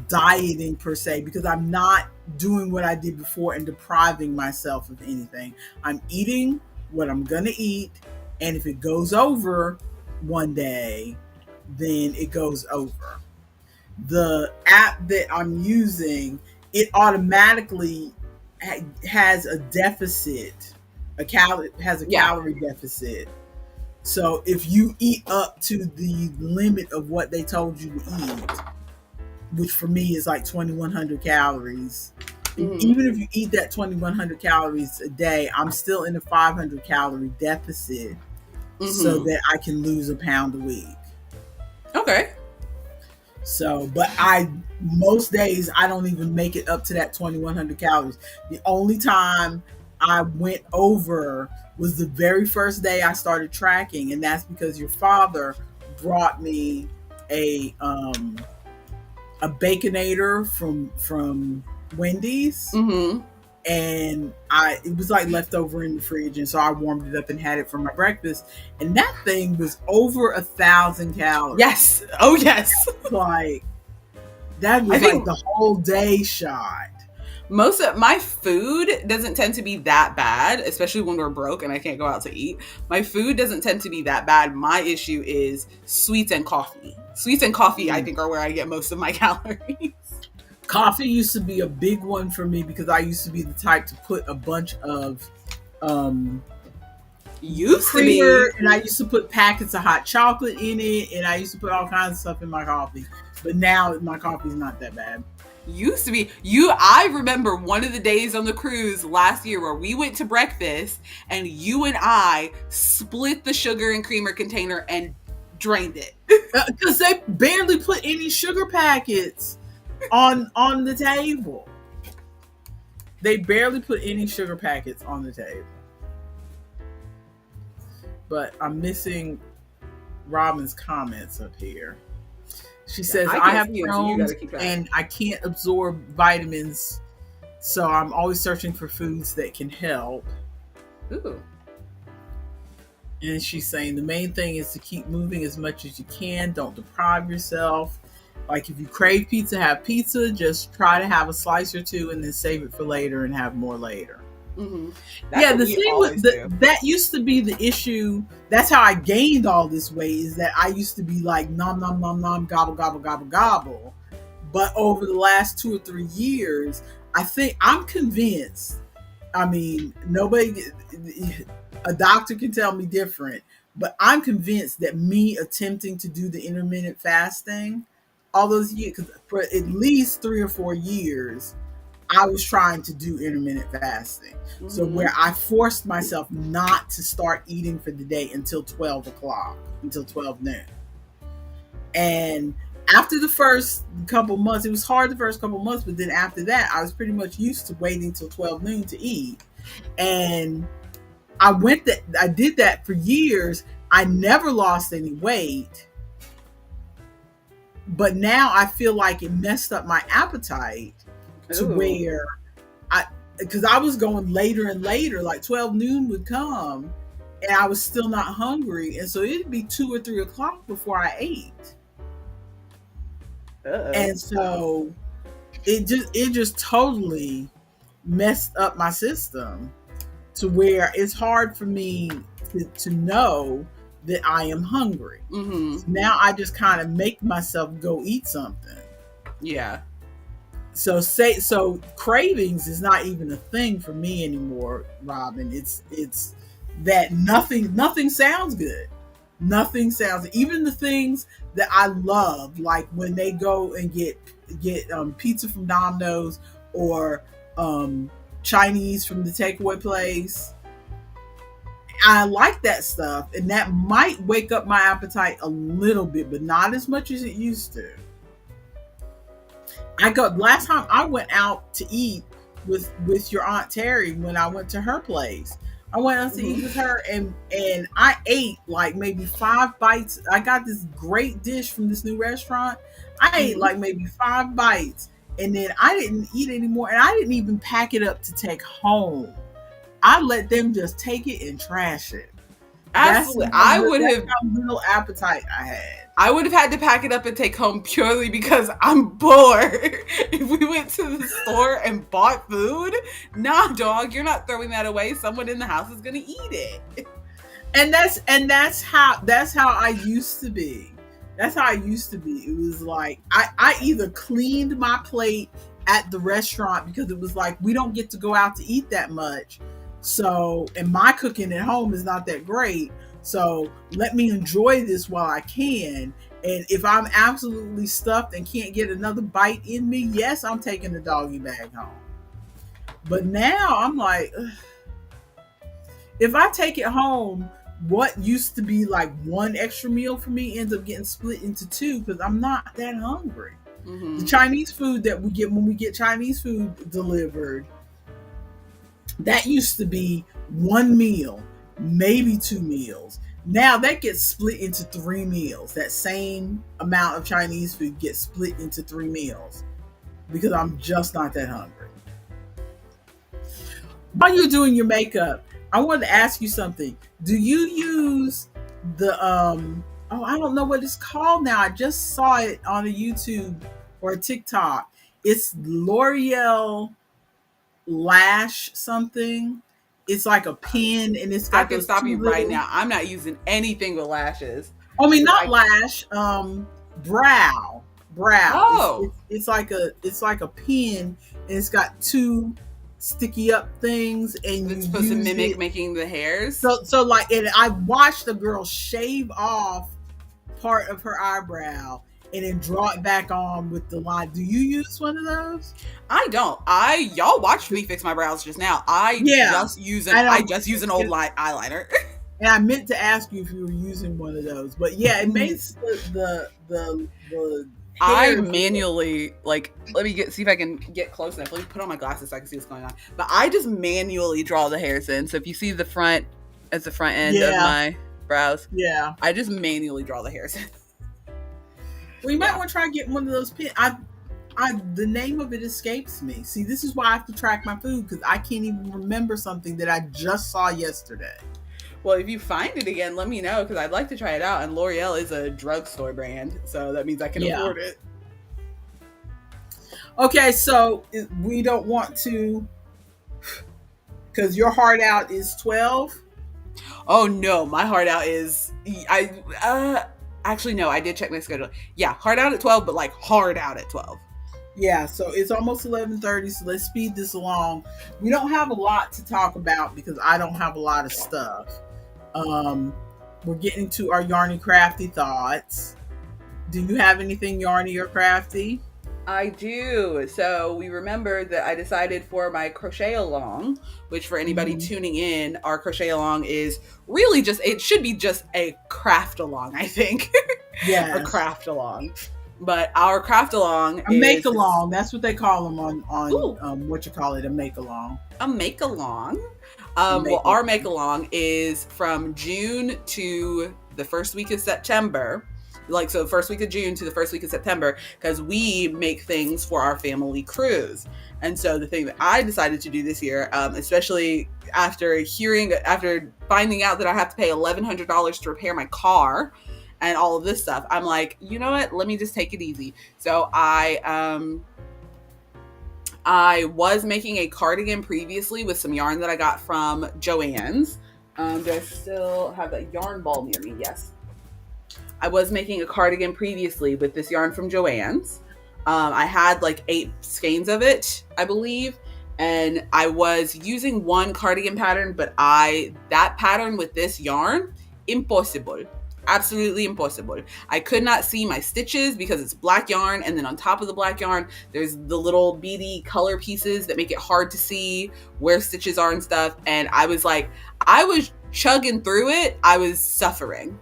dieting per se because I'm not doing what I did before and depriving myself of anything. I'm eating what I'm gonna eat, and if it goes over one day, then it goes over. The app that I'm using, it automatically has a deficit, calorie deficit. So if you eat up to the limit of what they told you to eat, which for me is like 2,100 calories. Mm-hmm. Even if you eat that 2,100 calories a day, I'm still in a 500 calorie deficit so that I can lose a pound a week. Okay. So, but most days I don't even make it up to that 2,100 calories. The only time I went over was the very first day I started tracking, and that's because your father brought me a Baconator from Wendy's, and it was like leftover in the fridge, and so I warmed it up and had it for my breakfast, and that thing was over 1,000 calories. Yes. Oh yes. Like that was like the whole day shot. Most of my food doesn't tend to be that bad, especially when we're broke and I can't go out to eat. My food doesn't tend to be that bad. My issue is sweets and coffee. Sweets and coffee, I think, are where I get most of my calories. Coffee used to be a big one for me because I used to be the type to put a bunch of um, Used to be. creamer, and I used to put packets of hot chocolate in it, and I used to put all kinds of stuff in my coffee. But now my coffee's not that bad. Used to be. I remember one of the days on the cruise last year where we went to breakfast and you and I split the sugar and creamer container and drained it. Because they barely put any sugar packets on the table. They barely put any sugar packets on the table. But I'm missing Robin's comments up here. She says, I have Crohn's and I can't absorb vitamins, so I'm always searching for foods that can help. Ooh. And she's saying the main thing is to keep moving as much as you can. Don't deprive yourself. Like if you crave pizza, have pizza. Just try to have a slice or two and then save it for later and have more later. Mm-hmm. Yeah, the thing with that used to be the issue. That's how I gained all this weight, is that I used to be like nom nom nom nom, gobble gobble gobble gobble. But over the last 2 or 3 years, I'm convinced. I mean, a doctor can tell me different, but I'm convinced that me attempting to do the intermittent fasting all those years, because for at least 3 or 4 years, I was trying to do intermittent fasting. Mm-hmm. So where I forced myself not to start eating for the day until 12 o'clock, until 12 noon. And after the first couple months, it was hard the first couple months, but then after that, I was pretty much used to waiting till 12 noon to eat. And I did that for years. I never lost any weight. But now I feel like it messed up my appetite. To where because I was going later and later, like 12 noon would come and I was still not hungry. And so it'd be 2 or 3 o'clock before I ate. And so it just totally messed up my system to where it's hard for me to know that I am hungry. Mm-hmm. So now I just kind of make myself go eat something. Yeah. So cravings is not even a thing for me anymore, Robin. It's that nothing sounds good. Nothing sounds, even the things that I love, like when they go and get pizza from Domino's or Chinese from the takeaway place. I like that stuff, and that might wake up my appetite a little bit, but not as much as it used to. Last time I went out to eat with your Aunt Terry when I went to her place. I went out to eat with her and I ate like maybe 5 bites. I got this great dish from this new restaurant. I ate like maybe 5 bites and then I didn't eat anymore, and I didn't even pack it up to take home. I let them just take it and trash it. Absolutely. That's how little appetite I had. I would have had to pack it up and take home purely because I'm bored. If we went to the store and bought food, nah, dog, you're not throwing that away. Someone in the house is gonna eat it. And that's how I used to be. That's how I used to be. It was like I either cleaned my plate at the restaurant because it was like we don't get to go out to eat that much. So, and my cooking at home is not that great. So let me enjoy this while I can. And if I'm absolutely stuffed and can't get another bite in me, yes, I'm taking the doggy bag home. But now I'm like, ugh. If I take it home, what used to be like one extra meal for me ends up getting split into 2 because I'm not that hungry. Mm-hmm. The Chinese food that we get when we get Chinese food delivered, that used to be 1 meal, maybe 2 meals. Now that gets split into 3 meals. That same amount of Chinese food gets split into 3 meals because I'm just not that hungry. While you're doing your makeup, I wanted to ask you something. Do you use the I don't know what it's called now. I just saw it on a YouTube or a TikTok. It's L'Oreal Lash something. It's like a pen and it's got. I can stop you right now. I'm not using anything with lashes. I mean, not lash, brow. brow. Oh, It's like a pin, and it's got two sticky up things, and it's you supposed to use mimic it. making the hairs. So like, and I watched a girl shave off part of her eyebrow and then draw it back on with the line. Do you use one of those? I don't. Y'all watched me fix my brows just now. I Yeah, just use an old eyeliner. and I meant to ask you if you were using one of those, but yeah, it makes the I hair manually, like, let me see if I can get close enough. Let me put on my glasses so I can see what's going on. But I just manually draw the hairs in. So if you see the front as the front end of my brows, yeah, I just manually draw the hairs in. Well, you might want to try to get one of those pins. The name of it escapes me. See, this is why I have to track my food, because I can't even remember something that I just saw yesterday. Well, if you find it again, let me know, because I'd like to try it out. And L'Oreal is a drugstore brand, so that means I can afford it. Okay, so we don't want to, because your heart out is 12. Oh no, my heart out is actually no, I did check my schedule. Yeah, heart out at 12, but like hard out at 12. Yeah, so it's almost 11:30, so let's speed this along. We don't have a lot to talk about because I don't have a lot of stuff. We're getting to our yarny crafty thoughts. Do you have anything yarny or crafty? I do. So we remember that I decided for my crochet along, which for anybody tuning in, our crochet along is really just, it should be just a craft along, I think. Yeah. A craft along. But our craft along a make along. That's what they call them on a make along. A make along. Well, our make along is from June to the first week of September. Like, so first week of June to the first week of September, because we make things for our family cruise. And so the thing that I decided to do this year, especially after finding out that I have to pay $1,100 to repair my car and all of this stuff, I'm like, you know what? Let me just take it easy. So I was making a cardigan previously with some yarn that I got from Joann's. Do I still have that yarn ball near me? Yes. I was making a cardigan previously with this yarn from Joann's. I had like 8 skeins of it, I believe. And I was using one cardigan pattern, but that pattern with this yarn, impossible. Absolutely impossible. I could not see my stitches because it's black yarn, and then on top of the black yarn there's the little beady color pieces that make it hard to see where stitches are and stuff. And I was chugging through it. I was suffering.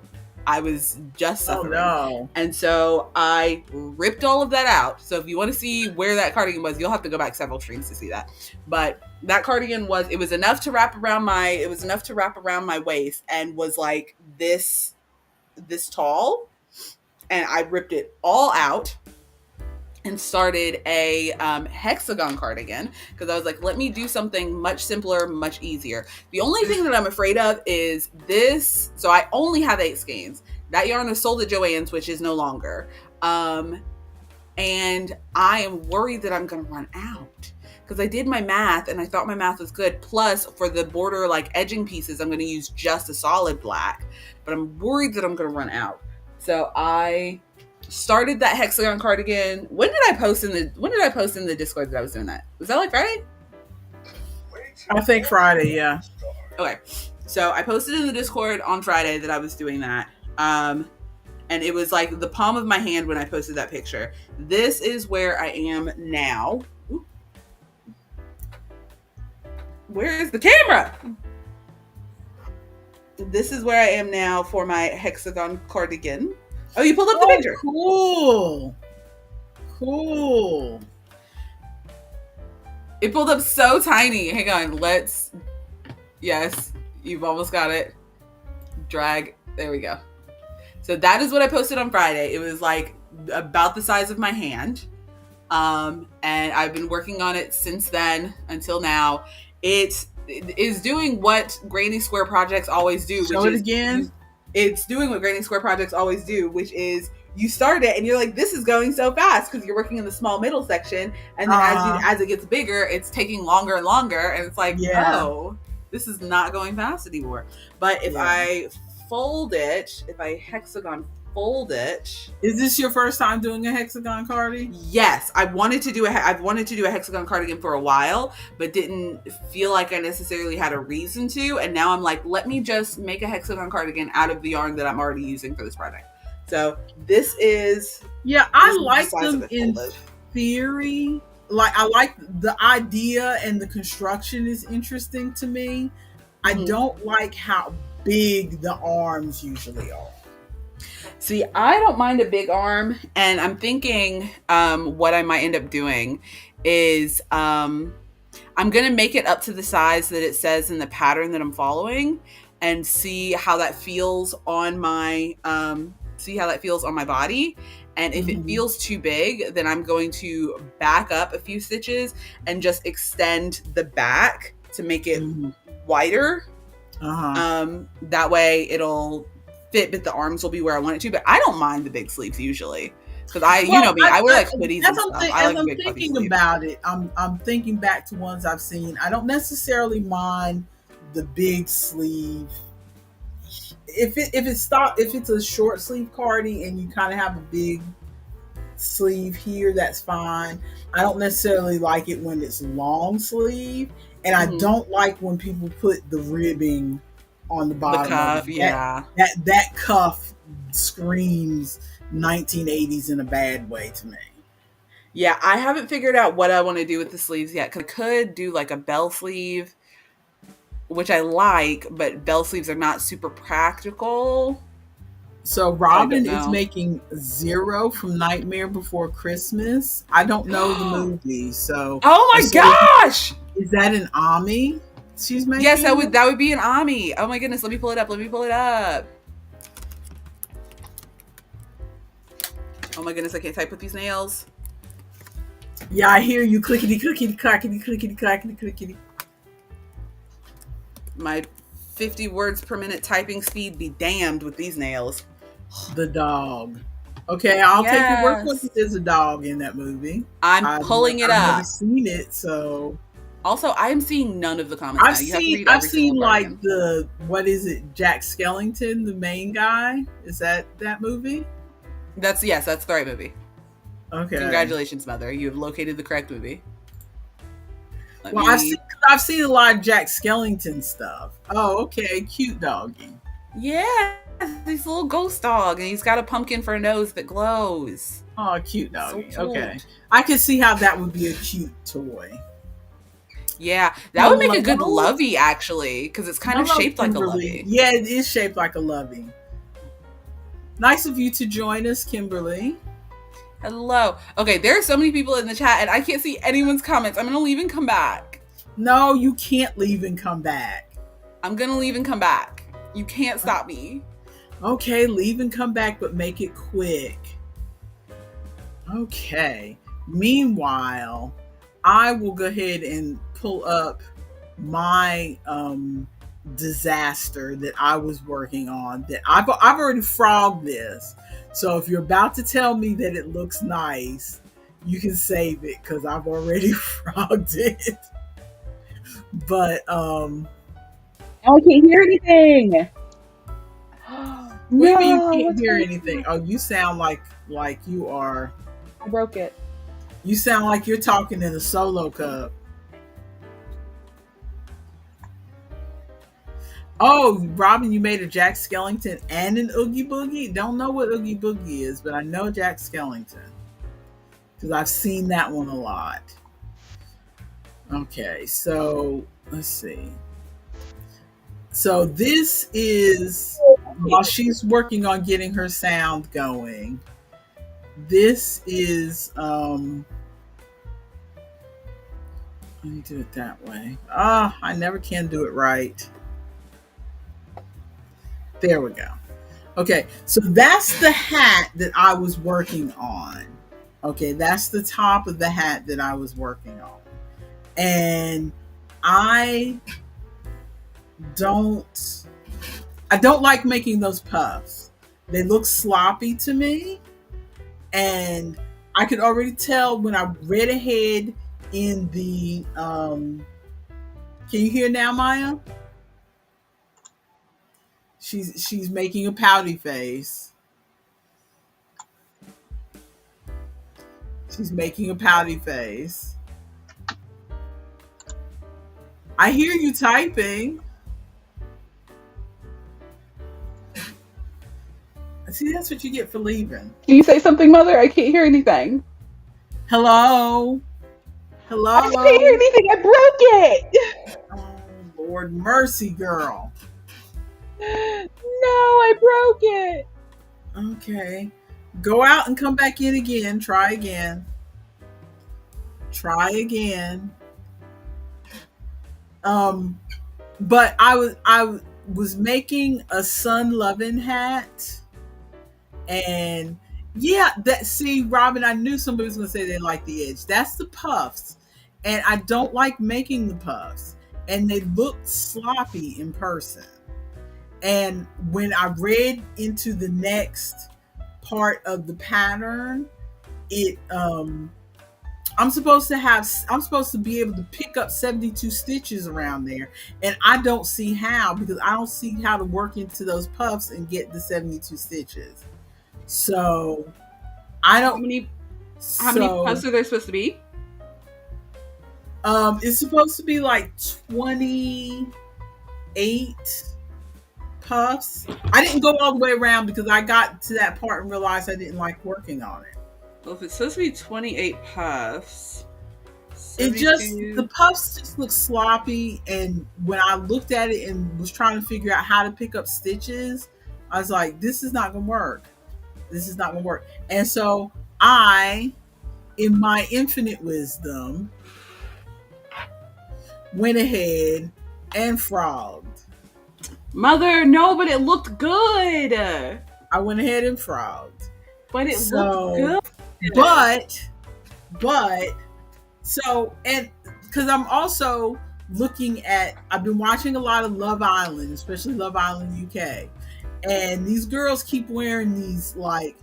I was just suffering. Oh, no. And so I ripped all of that out. So if you want to see where that cardigan was, you'll have to go back several streams to see that. But that cardigan was enough to wrap around my waist, and was like this tall. And I ripped it all out and started a hexagon cardigan, because I was like, let me do something much simpler, much easier. The only thing that I'm afraid of is this. So I only have 8 skeins. That yarn is sold at Joann's, which is no longer. And I am worried that I'm going to run out, because I did my math and I thought my math was good. Plus, for the border like edging pieces, I'm going to use just a solid black, but I'm worried that I'm going to run out. So I started that hexagon cardigan. When did I post in the Discord that I was doing that? Was that like Friday? I think Friday, yeah. Okay. So I posted in the Discord on Friday that I was doing that. And it was like the palm of my hand when I posted that picture. This is where I am now. Ooh. Where is the camera? This is where I am now for my hexagon cardigan. Oh, you pulled up the picture. Cool. It pulled up so tiny. Hang on. Yes, you've almost got it. Drag. There we go. So that is what I posted on Friday. It was like about the size of my hand. And I've been working on it since then until now. It is doing what Granny Square projects always do. Show it again. It's doing what Granny Square projects always do, which is you start it and you're like, this is going so fast, because you're working in the small middle section, and then as it gets bigger, it's taking longer and longer, and it's like, oh, this is not going fast anymore. But if I hexagon fold it. Is this your first time doing a hexagon cardi? Yes, I've wanted to do a hexagon cardigan for a while, but didn't feel like I necessarily had a reason to. And now I'm like, let me just make a hexagon cardigan out of the yarn that I'm already using for this project. So this is I the like size of them it in folded. theory. Like I like the idea and the construction is interesting to me. I don't like how big the arms usually are. See, I don't mind a big arm, and I'm thinking what I might end up doing is I'm gonna make it up to the size that it says in the pattern that I'm following, and see how that feels on my body. And if it feels too big, then I'm going to back up a few stitches and just extend the back to make it wider. That way it'll fit, but the arms will be where I want it to. But I don't mind the big sleeves usually, because you know me, I wear like hoodies and stuff. I like I'm big thinking about it, I'm thinking back to ones I've seen. I don't necessarily mind the big sleeve. If it's a short sleeve cardi and you kind of have a big sleeve here, that's fine. I don't necessarily like it when it's long sleeve, and I don't like when people put the ribbing on the bottom. The cuff, of it. yeah. That cuff screams 1980s in a bad way to me. Yeah, I haven't figured out what I want to do with the sleeves yet. Cause I could do like a bell sleeve, which I like, but bell sleeves are not super practical. So Robin is making 0 from Nightmare Before Christmas. I don't know the movie, so oh my gosh, is that an Ami she's making? Yes, that would be an Ami. Oh my goodness, let me pull it up. Oh my goodness, I can't type with these nails. Yeah, I hear you clickety clickety clackety clickety clackety clickety. My 50 words per minute typing speed be damned with these nails. The dog. Okay, I'll take your word for it. There's a dog in that movie. I'm pulling it up. I've never seen it, so. Also, I am seeing none of the comments. I've seen like what is it? Jack Skellington, the main guy. Is that movie? That's the right movie. Okay. Congratulations, Mother. You have located the correct movie. I've seen a lot of Jack Skellington stuff. Oh, okay. Cute doggy. Yeah, this little ghost dog, and he's got a pumpkin for a nose that glows. Oh, cute doggy. So okay. I can see how that would be a cute toy. Yeah, that would make a good lovey, actually, because it's kind of shaped like a lovey. Yeah, it is shaped like a lovey. Nice of you to join us, Kimberly. Hello. Okay, there are so many people in the chat, and I can't see anyone's comments. I'm going to leave and come back. No, you can't leave and come back. I'm going to leave and come back. You can't stop me. Okay, leave and come back, but make it quick. Okay. Meanwhile, I will go ahead and pull up my disaster that I was working on. That I've already frogged this. So if you're about to tell me that it looks nice, you can save it because I've already frogged it. But I can't hear anything. What do you mean you can't hear anything? Oh, you sound like you are. I broke it. You sound like you're talking in a solo cup. Oh, Robin, you made a Jack Skellington and an Oogie Boogie? Don't know what Oogie Boogie is, but I know Jack Skellington. Because I've seen that one a lot. Okay, so let's see. So this is, while she's working on getting her sound going, this is, let me do it that way. I never can do it right. There we go. Okay, so that's the hat that I was working on. Okay, that's the top of the hat that I was working on. And I don't like making those puffs. They look sloppy to me. And I could already tell when I read ahead in the, can you hear now, Maya? She's making a pouty face. She's making a pouty face. I hear you typing. See, that's what you get for leaving. Can you say something, Mother? I can't hear anything. Hello? Hello? I can't hear anything. I broke it. Oh, Lord mercy, girl. No, I broke it. Okay. Go out and come back in again. Try again. Try again. But I was making a sun loving hat, and yeah, Robin, I knew somebody was gonna say they like the edge. That's the puffs. And I don't like making the puffs. And they looked sloppy in person. And when I read into the next part of the pattern, I'm supposed to be able to pick up 72 stitches around there. And I don't see how, because I don't see how to work into those puffs and get the 72 stitches. So I don't. How many puffs are there supposed to be? It's supposed to be like 28 puffs. I didn't go all the way around because I got to that part and realized I didn't like working on it. Well, if it's supposed to be 28 puffs, the puffs just look sloppy. And when I looked at it and was trying to figure out how to pick up stitches, I was like, this is not going to work. This is not going to work. And so I, in my infinite wisdom, went ahead and frogged. Mother, no, but it looked good. I went ahead and frogged. But it looked good. And because I'm also looking at, I've been watching a lot of Love Island, especially Love Island UK. And these girls keep wearing these like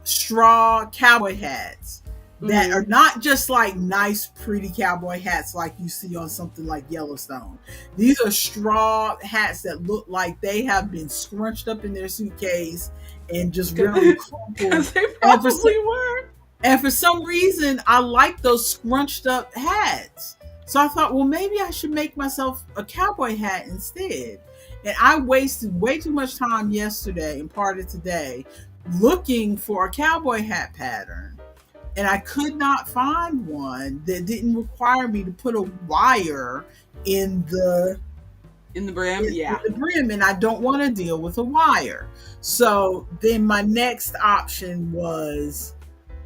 straw cowboy hats that are not just like nice, pretty cowboy hats like you see on something like Yellowstone. These are straw hats that look like they have been scrunched up in their suitcase and just really crumpled. They probably were. And for some reason, I like those scrunched up hats. So I thought, well, maybe I should make myself a cowboy hat instead. And I wasted way too much time yesterday and part of today looking for a cowboy hat pattern. And I could not find one that didn't require me to put a wire in the brim. In the brim, and I don't want to deal with a wire. So then my next option was,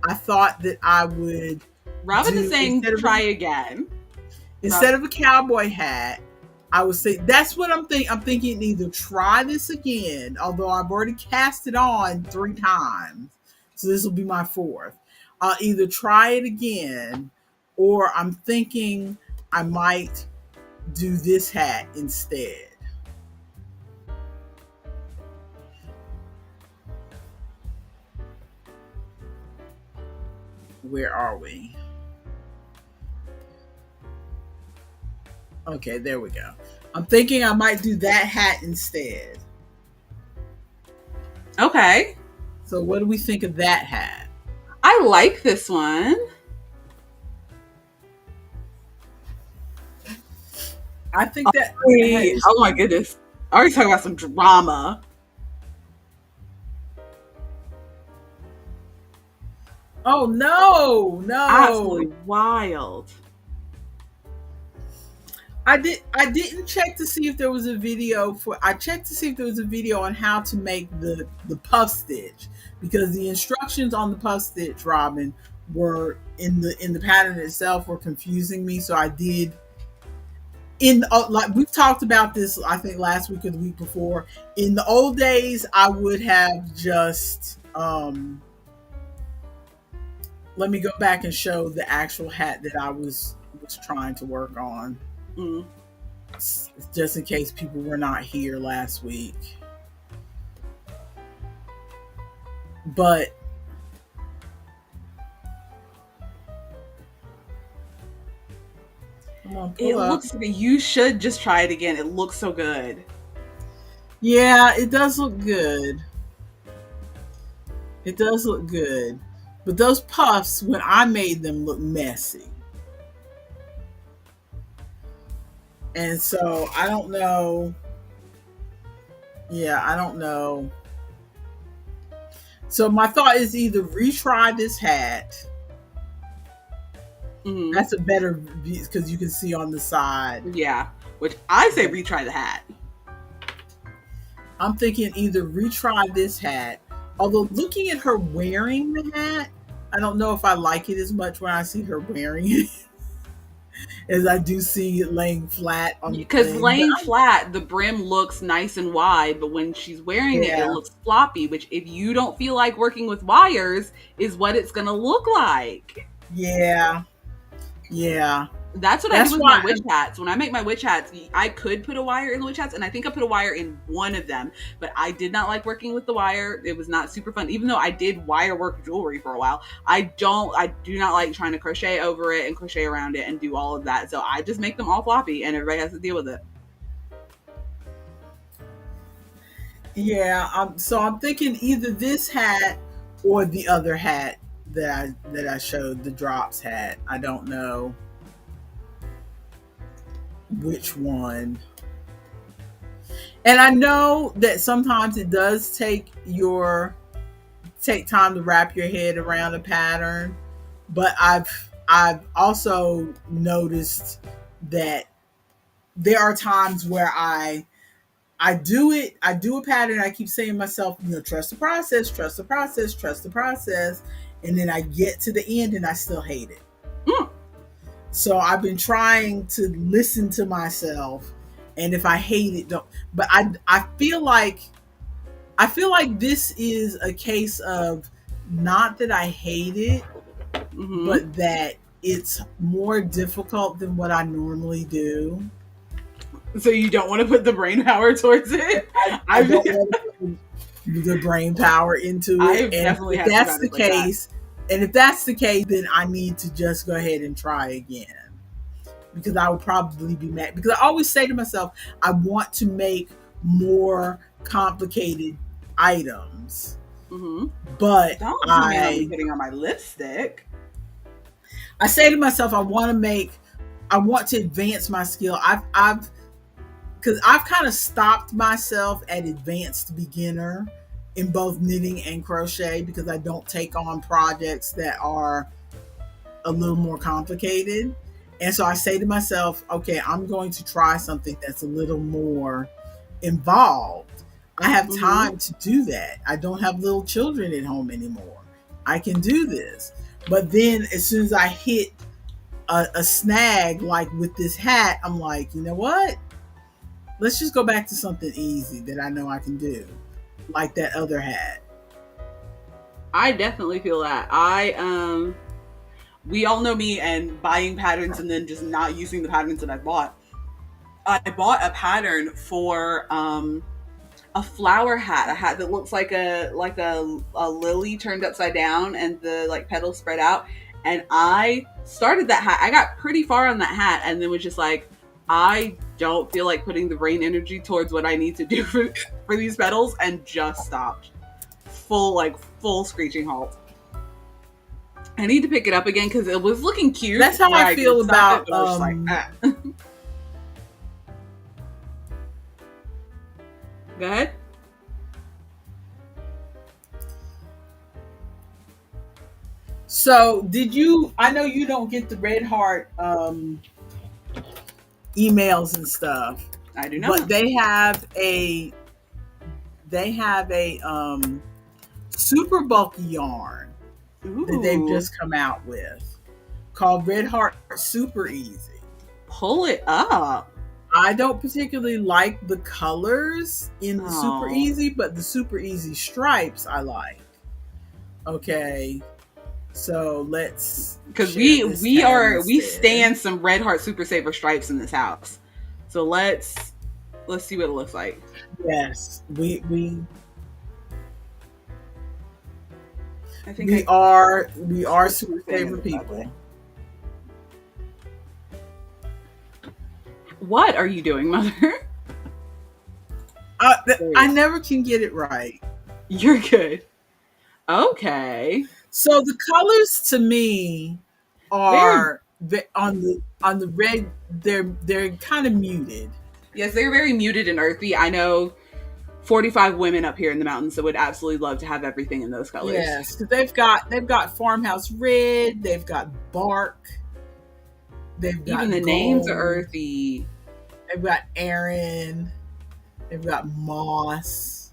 I thought that I would. Robin is saying try again. Instead of a cowboy hat, I would say that's what I'm thinking. I'm thinking either try this again, although I've already cast it on 3 times, so this will be my 4th. I'll either try it again, or I'm thinking I might do this hat instead. Where are we? Okay, there we go. I'm thinking I might do that hat instead. Okay. So what do we think of that hat? I like this one. I think that. Oh my goodness. I already talking about some drama. Oh no. Absolutely wild. I didn't check to see if there was a video I checked to see if there was a video on how to make the puff stitch, because the instructions on the puff stitch, Robin, were in the pattern itself were confusing me. So I did like we've talked about this, I think last week or the week before. In the old days, I would have just let me go back and show the actual hat that I was trying to work on. Just in case people were not here last week. But looks like you should just try it again. It looks so good. Yeah, it does look good. It does look good. But those puffs, when I made them, look messy. And so I don't know. Yeah, I don't know. So my thought is either retry this hat. Mm-hmm. That's a better view because you can see on the side. Yeah, which I say retry the hat. I'm thinking either retry this hat. Although looking at her wearing the hat, I don't know if I like it as much when I see her wearing it as I do see it laying flat on the Because thing. laying flat, the brim looks nice and wide, but when she's wearing it, it looks floppy, which if you don't feel like working with wires, is what it's going to look like. Yeah. Yeah. That's what I do with my witch hats. When I make my witch hats, I could put a wire in the witch hats, and I think I put a wire in one of them, but I did not like working with the wire. It was not super fun. Even though I did wire work jewelry for a while, I do not like trying to crochet over it and crochet around it and do all of that. So I just make them all floppy, and everybody has to deal with it. Yeah. So I'm thinking either this hat or the other hat that I showed, the drops hat. I don't know which one. And I know that sometimes it does take time to wrap your head around a pattern, but I've also noticed that there are times where I do a pattern, I keep saying to myself, trust the process, trust the process, trust the process, and then I get to the end and I still hate it. So I've been trying to listen to myself, and if I hate it, don't. But I feel like this is a case of not that I hate it, but that it's more difficult than what I normally do. So you don't want to put the brain power towards it? I don't want to put the brain power into it. And if that's the case, then I need to just go ahead and try again. Because I would probably be mad. Because I always say to myself, I want to make more complicated items. But I'm putting on my lipstick. I say to myself, I want to advance my skill. Because I've kind of stopped myself at advanced beginner in both knitting and crochet because I don't take on projects that are a little more complicated. And so I say to myself, okay, I'm going to try something that's a little more involved. I have time to do that. I don't have little children at home anymore. I can do this. But then as soon as I hit a snag, like with this hat, I'm like, you know what? Let's just go back to something easy that I know I can do, like that other hat. I definitely feel that. We all know me and buying patterns and then just not using the patterns that I bought. I bought a pattern for a flower hat, a hat that looks like a lily turned upside down and the petals spread out. And I started that hat. I got pretty far on that hat and then was just like, I don't feel like putting the brain energy towards what I need to do for these petals, and just stopped. Full screeching halt. I need to pick it up again because it was looking cute. That's how I feel about Go ahead. So I know you don't get the Red Heart emails and stuff. I do not. But they have a super bulky yarn that they've just come out with called Red Heart Super Easy. Pull it up. I don't particularly like the colors in the Super Easy, but the Super Easy stripes I like. Okay. So let's, because we stand some Red Heart Super Saver stripes in this house. So let's see what it looks like. Yes, we think we are Super Saver people. What are you doing, Mother? I never can get it right. You're good. Okay. So the colors to me They're are on the red. They're kind of muted. yes, they're very muted and earthy. I know 45 women up here in the mountains that would absolutely love to have everything in those colors. Yes, because they've got farmhouse red. They've got bark. They've got Even the names are earthy. They've got Aaron. They've got moss.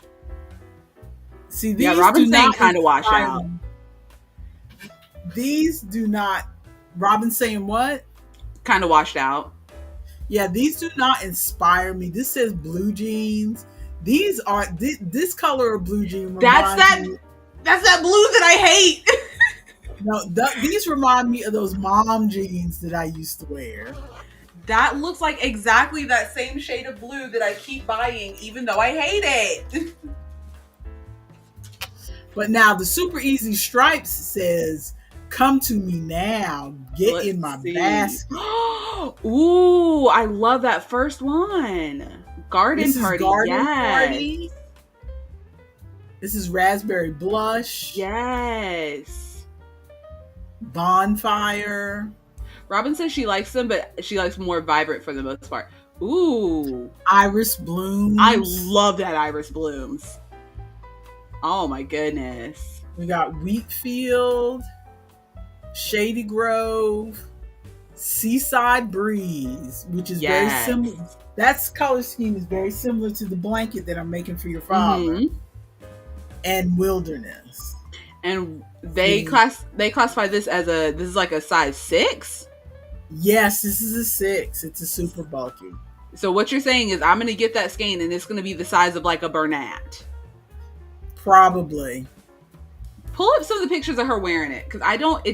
See, these Yeah, Robin's do saying not kind of wash inspire out. me. These do not. Robin's saying what? Kind of washed out. Yeah, these do not inspire me. This says blue jeans. These are this color of blue jean. That's that blue that I hate. No, these remind me of those mom jeans that I used to wear. That looks like exactly that same shade of blue that I keep buying, even though I hate it. But now the super easy stripes says, "Come to me now, get Let's in my see. basket." Ooh, I love that first one. Garden This is Party. Garden Yes. Party. This is Raspberry Blush. Yes. Bonfire. Robin says she likes them, but she likes more vibrant for the most part. Ooh. Iris Blooms. I love that Iris Blooms. Oh my goodness. We got Wheatfield, Shady Grove, Seaside Breeze, which is very Yes. similar. That color scheme is very similar to the blanket that I'm making for your father. Mhm. And Wilderness. And they classify this as this is like a size 6. Yes, this is a 6. It's a super bulky. So what you're saying is I'm gonna get that skein and it's gonna be the size of like a Bernat. Probably. Pull up some of the pictures of her wearing it, because I don't.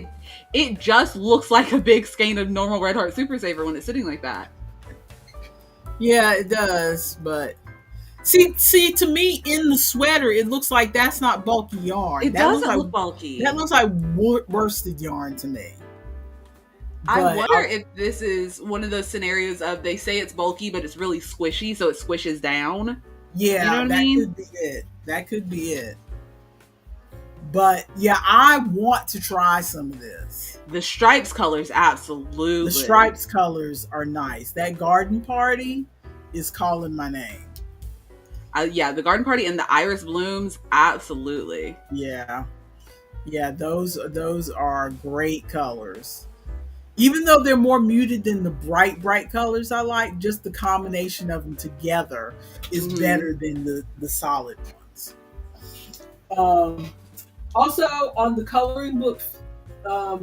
It just looks like a big skein of normal Red Heart Super Saver when it's sitting like that. Yeah, it does. But see, to me, in the sweater, it looks like that's not bulky yarn. It doesn't look bulky. That looks like worsted yarn to me. I But wonder if this is one of those scenarios of they say it's bulky, but it's really squishy, so it squishes down. Yeah, You know what that I mean? could be it. That could be it. But yeah, I want to try some of this. The stripes colors, absolutely. The stripes colors are nice. That Garden Party is calling my name. Yeah, the Garden Party and the Iris Blooms, absolutely. Yeah. Yeah, those are great colors. Even though they're more muted than the bright colors I like, just the combination of them together is better than the solid ones. Also, on the coloring book, let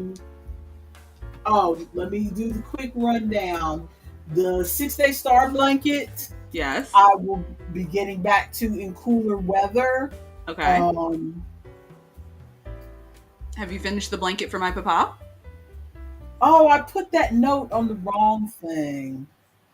me do the quick rundown. The 6-Day Star Blanket, Yes. I will be getting back to in cooler weather. Okay. Have you finished the blanket for my papa? Oh, I put that note on the wrong thing.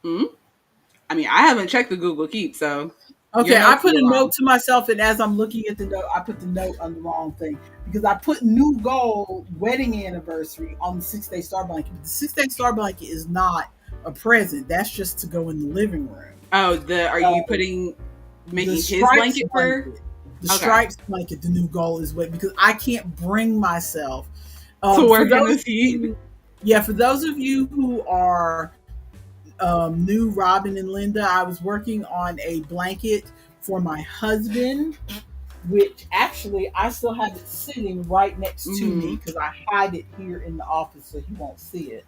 I mean, I haven't checked the Google Keep, so. Okay, I put a note to myself, and as I'm looking at the note, I put the note on the wrong thing because I put new goal wedding anniversary on the 6-Day Star Blanket. But the 6-Day Star Blanket is not a present. That's just to go in the living room. Oh, are you making his blanket for? The stripes blanket, the new goal is what, because I can't bring myself to work in this heat. Yeah, for those of you who are new Robin and Linda, I was working on a blanket for my husband, which actually I still have it sitting right next to me because I hide it here in the office so he won't see it.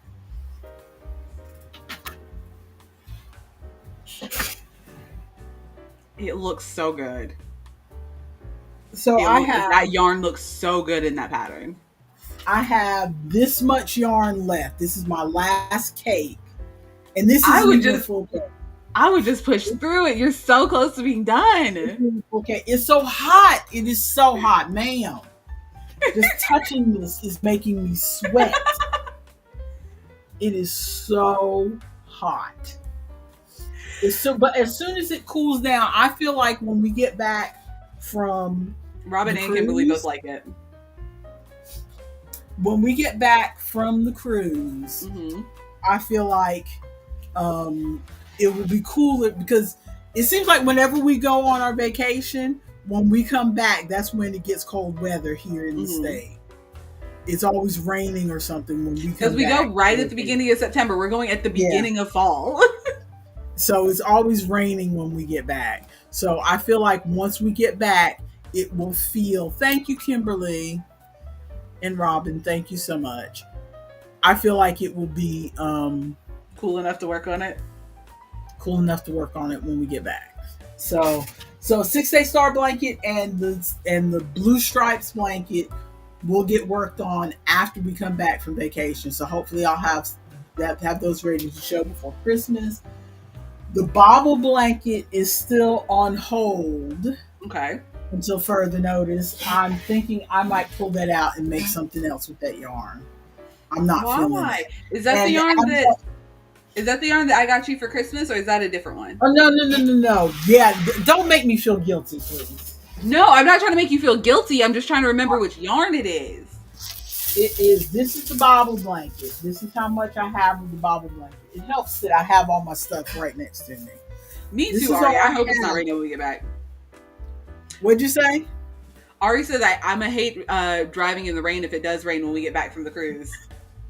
It looks so good. So that yarn looks so good in that pattern. I have this much yarn left. This is my last cake. And this is full cake. I would just push through it. You're so close to being done. Okay, it's so hot. It is so hot, ma'am. Just touching this is making me sweat. It is so hot. But as soon as it cools down, I feel like when we get back from Robin and Kimberly both like it. When we get back from the cruise, I feel like it will be cooler because it seems like whenever we go on our vacation, when we come back, that's when it gets cold weather here in the state. It's always raining or something when we come back. Because we go right at the beginning of September. We're going at the beginning of fall. So it's always raining when we get back. So I feel like once we get back, it will feel, thank you, Kimberly and Robin, thank you so much. I feel like it will be cool enough to work on it. Cool enough to work on it when we get back. So 6-Day Star blanket and the Blue Stripes blanket will get worked on after we come back from vacation. So hopefully I'll have those ready to show before Christmas. The Bobble blanket is still on hold. Okay. Until further notice. I'm thinking I might pull that out and make something else with that yarn. I'm not feeling it. Is that the yarn that I got you for Christmas, or is that a different one? Oh, no. Yeah, don't make me feel guilty, please. No, I'm not trying to make you feel guilty. I'm just trying to remember which yarn it is. This is the Bobble blanket. This is how much I have of the Bobble blanket. It helps that I have all my stuff right next to me. Me too, Ari. I hope it's not raining when we get back. What'd you say? Ari says I'm going to hate driving in the rain if it does rain when we get back from the cruise.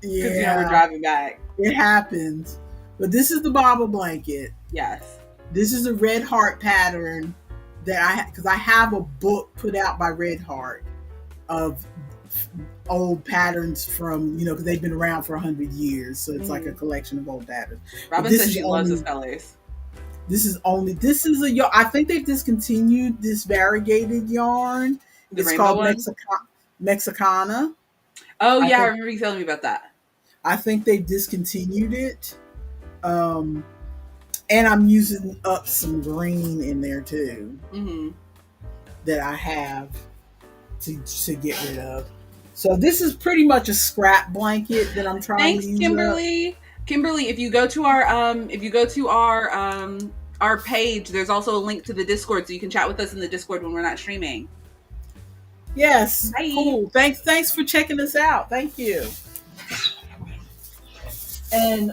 Yeah. Because we're driving back. It happens. But this is the Bobble blanket. Yes. This is a Red Heart pattern that because I have a book put out by Red Heart of old patterns from, because they've been around for 100 years. So it's like a collection of old patterns. Robin says she loves those colors. I think they've discontinued this variegated yarn. It's called Mexicana. Oh yeah, I remember you telling me about that. I think they've discontinued it. And I'm using up some green in there too. That I have to get rid of. So this is pretty much a scrap blanket that I'm trying to use. Thanks, Kimberly. Kimberly, if you go to our page, there's also a link to the Discord, so you can chat with us in the Discord when we're not streaming. Yes. Bye. Cool. Thanks for checking us out. Thank you. And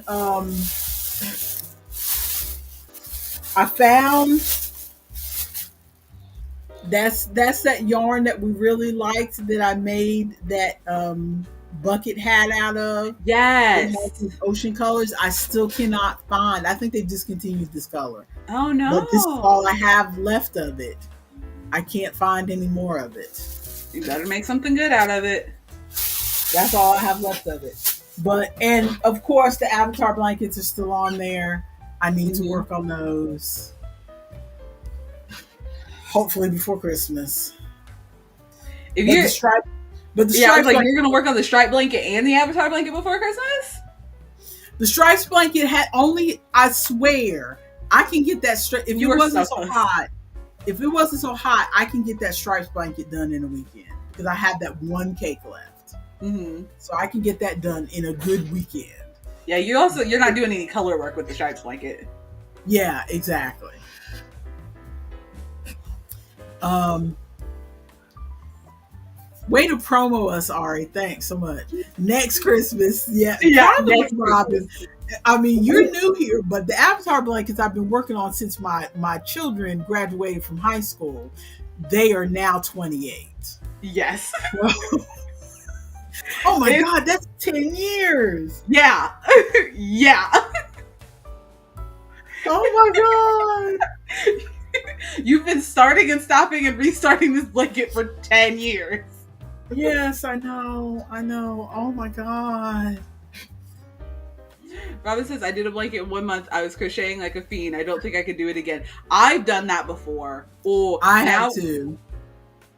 I found that's that yarn that we really liked that I made that bucket hat out of. Yes. It has ocean colors. I still cannot find. I think they discontinued this color. Oh no. But this is all I have left of it. I can't find any more of it. You better make something good out of it. That's all I have left of it. And of course the Avatar blankets are still on there. I need to work on those. Hopefully before Christmas. You're going to work on the stripe blanket and the Avatar blanket before Christmas? The stripes blanket had only, I swear, I can get that straight. If it wasn't so hot, I can get that stripes blanket done in a weekend because I have that one cake left. So I can get that done in a good weekend. Yeah, you're not doing any color work with the stripes blanket. Yeah, exactly. Way to promo us, Ari. Thanks so much. Next Christmas, next Robin. I mean, you're new here, but the Avatar blankets I've been working on since my children graduated from high school. They are now 28. Yes. Oh my God, that's 10 years. Yeah. Yeah. Oh my God. You've been starting and stopping and restarting this blanket for 10 years. Yes, I know. Oh my God. Robin says, I did a blanket in 1 month. I was crocheting like a fiend. I don't think I could do it again. I've done that before. I have too.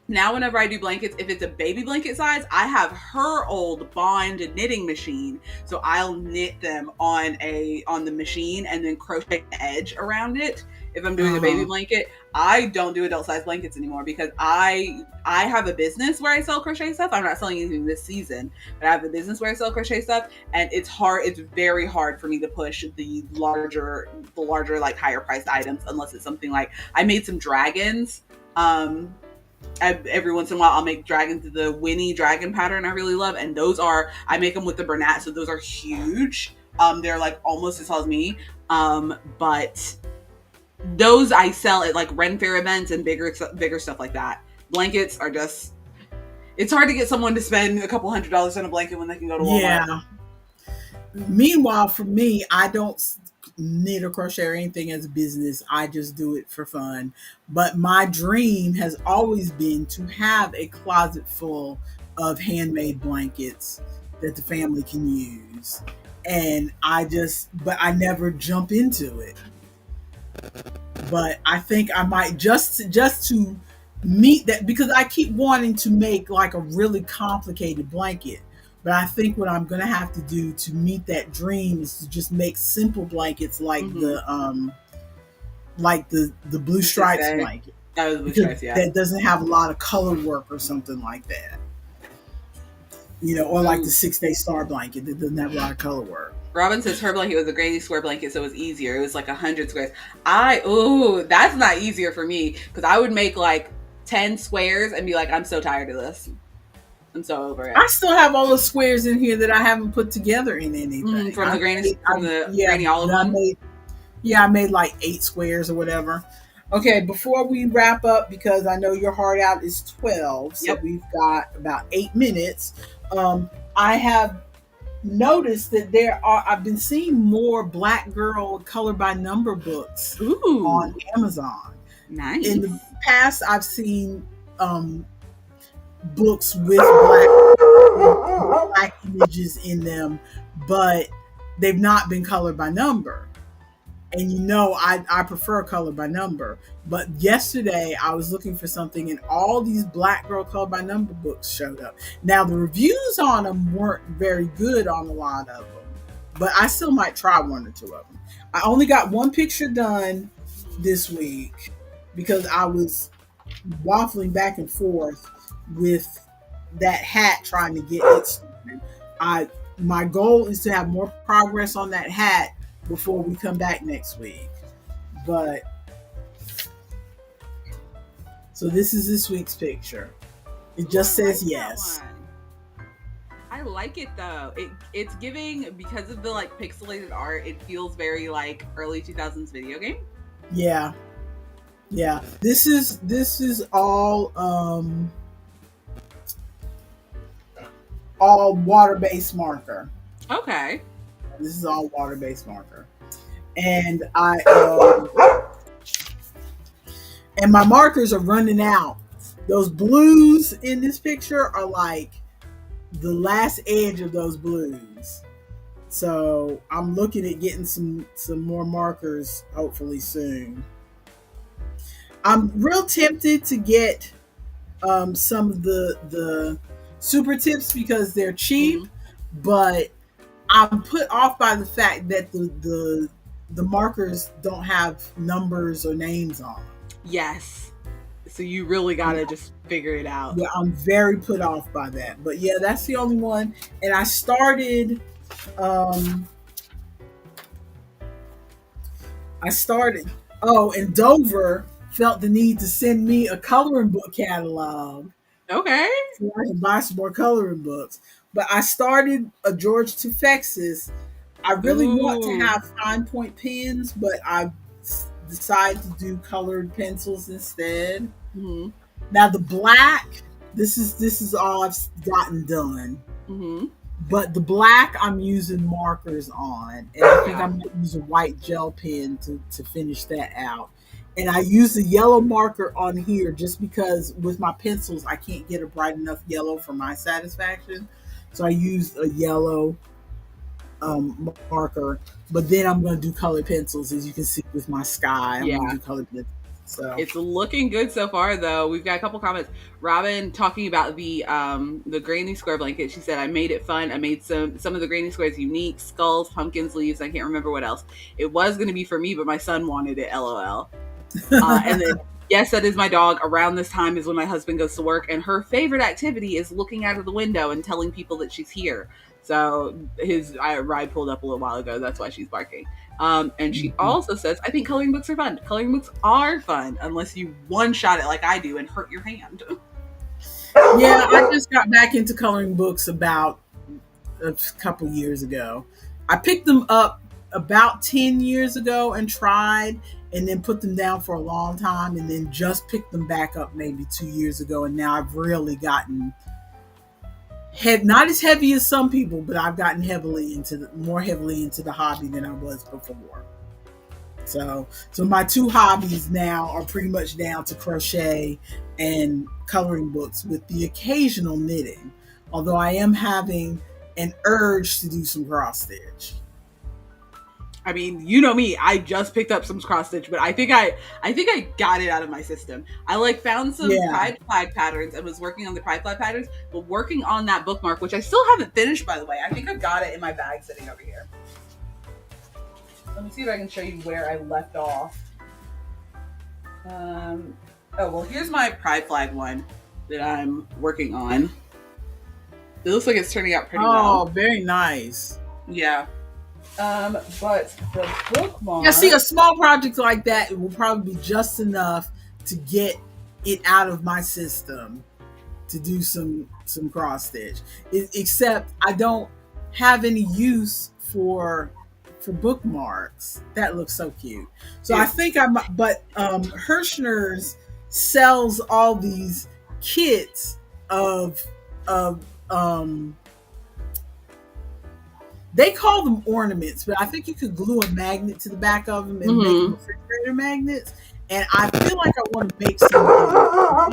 Now whenever I do blankets, if it's a baby blanket size, I have her old Bond knitting machine. So I'll knit them on the machine and then crochet the edge around it. If I'm doing a baby blanket, I don't do adult size blankets anymore because I have a business where I sell crochet stuff. I'm not selling anything this season, but I have a business where I sell crochet stuff, and it's very hard for me to push the larger like higher priced items unless it's something like I made some dragons. Every once in a while I'll make dragons, the Winnie dragon pattern I really love, and I make them with the Bernat, so those are huge. They're like almost as tall as me, but those I sell at like Ren Fair events and bigger stuff like that. Blankets are just, it's hard to get someone to spend a couple $100s on a blanket when they can go to Walmart. Yeah. Meanwhile, for me, I don't knit or crochet or anything as a business. I just do it for fun. But my dream has always been to have a closet full of handmade blankets that the family can use. And but I never jump into it. But I think I might just to meet that, because I keep wanting to make like a really complicated blanket. But I think what I'm gonna have to do to meet that dream is to just make simple blankets like the blue stripes blanket. That was blue stripes, yeah. That doesn't have a lot of color work or something like that. Or like the 6-day star blanket that doesn't have a lot of color work. Robin says her blanket was a granny square blanket, so it was easier. It was like 100 squares. That's not easier for me, because I would make like 10 squares and be like, I'm so tired of this. I'm so over it. I still have all the squares in here that I haven't put together in anything. From the granny olive one? I made like 8 squares or whatever. Okay, before we wrap up, because I know your heart out is 12, so we've got about 8 minutes. I have noticed that I've been seeing more Black girl color by number books on Amazon. Nice. In the past, I've seen books with black images in them, but they've not been colored by number. And I prefer color by number. But yesterday I was looking for something, and all these Black girl color by number books showed up. Now the reviews on them weren't very good on a lot of them, but I still might try 1 or 2 of them. I only got 1 picture done this week because I was waffling back and forth with that hat trying to get it started. My goal is to have more progress on that hat before we come back next week. But so this is this week's picture. It just says yes. I like it though. It's giving, because of the like pixelated art, it feels very like early 2000s video game. Yeah. This is all water-based marker. Okay. This is all water-based marker. And and my markers are running out. Those blues in this picture are like the last edge of those blues. So I'm looking at getting some more markers hopefully soon. I'm real tempted to get some of the super tips because they're cheap, but I'm put off by the fact that the markers don't have numbers or names on them. Yes. So you really gotta just figure it out. Yeah, I'm very put off by that. But yeah, that's the only one. And I started and Dover felt the need to send me a coloring book catalog. Okay. So I can buy some more coloring books. But I started a George Tufexis. I really want to have fine point pens, but I decided to do colored pencils instead. Mm-hmm. Now the black, this is all I've gotten done. Mm-hmm. But the black I'm using markers on, and I think I'm going to use a white gel pen to finish that out. And I use a yellow marker on here just because with my pencils I can't get a bright enough yellow for my satisfaction. So I used a yellow marker, but then I'm going to do colored pencils, as you can see with my sky. I'm going to do colored pencils. So it's looking good so far, though. We've got a couple comments. Robin talking about the granny square blanket. She said, "I made it fun. I made some of the granny squares unique: skulls, pumpkins, leaves. I can't remember what else. It was going to be for me, but my son wanted it. LOL." And then, yes, that is my dog. Around this time is when my husband goes to work, and her favorite activity is looking out of the window and telling people that she's here. So his ride pulled up a little while ago. That's why she's barking. And she also says, "I think coloring books are fun. Coloring books are fun unless you one-shot it like I do and hurt your hand." Yeah, I just got back into coloring books about a couple years ago. I picked them up about 10 years ago and tried, and then put them down for a long time, and then just picked them back up maybe 2 years ago. And now I've really gotten not as heavy as some people, but I've gotten more heavily into the hobby than I was before. So my two hobbies now are pretty much down to crochet and coloring books, with the occasional knitting. Although I am having an urge to do some cross stitch. I mean, you know me. I just picked up some cross stitch, but I think I got it out of my system. I found some pride flag patterns and was working on the pride flag patterns, but working on that bookmark, which I still haven't finished, by the way. I think I've got it in my bag sitting over here. Let me see if I can show you where I left off. Here's my pride flag one that I'm working on. It looks like it's turning out pretty well. Oh, very nice. Yeah. But the bookmark... Yeah, see, a small project like that, it will probably be just enough to get it out of my system to do some cross stitch. Except I don't have any use for bookmarks. That looks so cute. So I think Hirschner's sells all these kits of they call them ornaments, but I think you could glue a magnet to the back of them and make them refrigerator magnets. And I feel like I want to make some.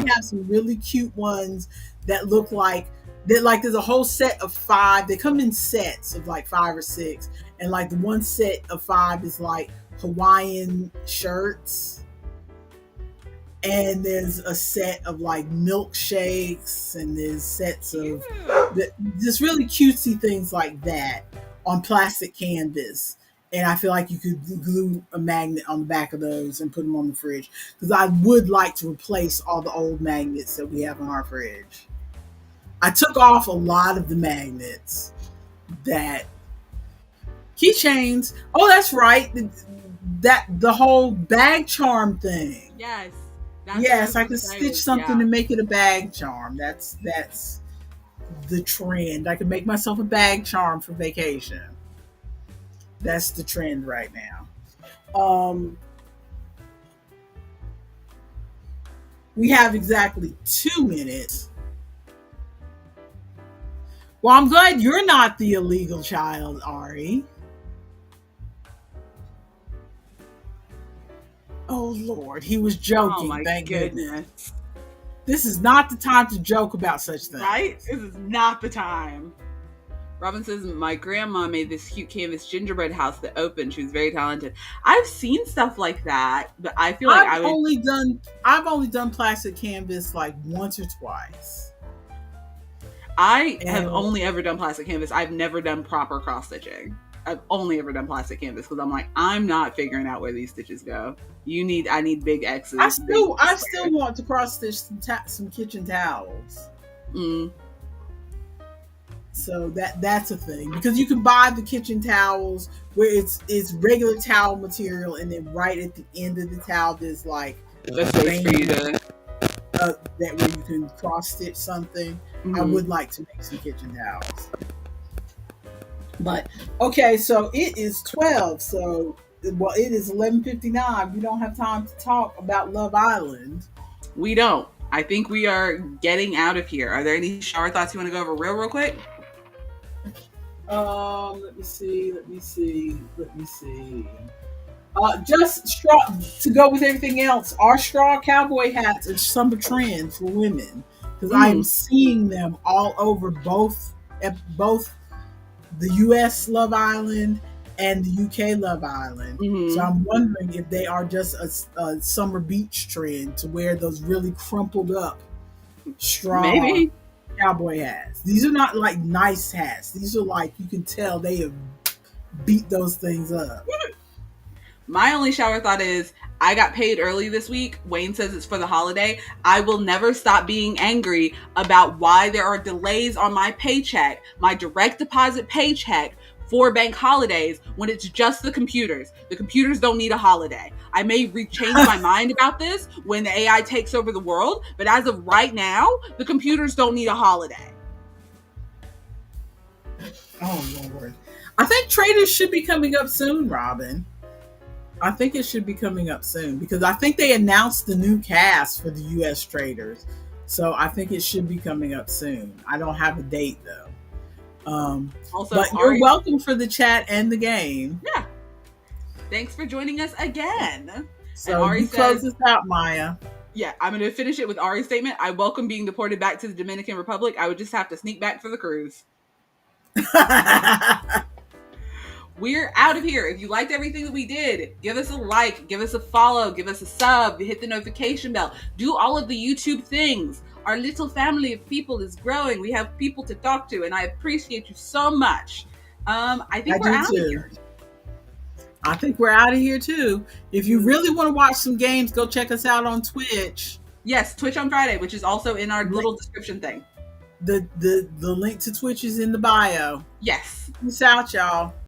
We have some really cute ones that look like there's a whole set of 5. They come in sets of 5 or 6, and the one set of 5 is Hawaiian shirts, and there's a set of milkshakes, and there's sets of just really cutesy things like that on plastic canvas. And I feel like you could glue a magnet on the back of those and put them on the fridge, because I would like to replace all the old magnets that we have on our fridge. I took off a lot of the magnets. That keychains. Oh, that's right. The whole bag charm thing. Yes. Yes, I can stitch something to make it a bag charm. That's the trend. I can make myself a bag charm for vacation. That's the trend right now. We have exactly 2 minutes. Well, I'm glad you're not the illegal child, Ari. Oh, Lord. He was joking. Oh, my Thank goodness. This is not the time to joke about such things. Right? This is not the time. Robin says, my grandma made this cute canvas gingerbread house that opened. She was very talented. I've seen stuff like that, but I feel like I've only done plastic canvas once or twice. I have only ever done plastic canvas. I've never done proper cross stitching. I've only ever done plastic canvas because I'm not figuring out where these stitches go. I need big X's. I still want to cross stitch some kitchen towels. So that's a thing, because you can buy the kitchen towels where it's regular towel material, and then right at the end of the towel there's a space for you to that where you can cross stitch something. I would like to make some kitchen towels. But okay, so it is 12. So it is 11:59. We don't have time to talk about Love Island. We don't. I think we are getting out of here. Are there any shower thoughts you want to go over real quick? Let me see. Just straw, to go with everything else, our straw cowboy hats are summer trend for women, because I am seeing them all over both the U.S. Love Island and the UK Love Island. So I'm wondering if they are just a summer beach trend to wear those really crumpled up straw cowboy hats. These are not nice hats. These are you can tell they have beat those things up. My only shower thought is, I got paid early this week. Wayne says it's for the holiday. I will never stop being angry about why there are delays on my paycheck, my direct deposit paycheck for bank holidays, when it's just the computers. The computers don't need a holiday. I may change my mind about this when the AI takes over the world, but as of right now, the computers don't need a holiday. Oh, Lord. I think Traders should be coming up soon, Robin. I think it should be coming up soon because I think they announced the new cast for the U.S. Traders. So I think it should be coming up soon. I don't have a date though. Also, but you're welcome for the chat and the game. Yeah. Thanks for joining us again. So you close this out, Maya. Yeah, I'm going to finish it with Ari's statement. I welcome being deported back to the Dominican Republic. I would just have to sneak back for the cruise. We're out of here. If you liked everything that we did, give us a like, give us a follow, give us a sub, hit the notification bell, do all of the YouTube things. Our little family of people is growing. We have people to talk to, and I appreciate you so much. I think we're out of here. I think we're out of here too. If you really want to watch some games, go check us out on Twitch. Yes, Twitch on Friday, which is also in our little description thing. The link to Twitch is in the bio. Yes. Peace out, y'all.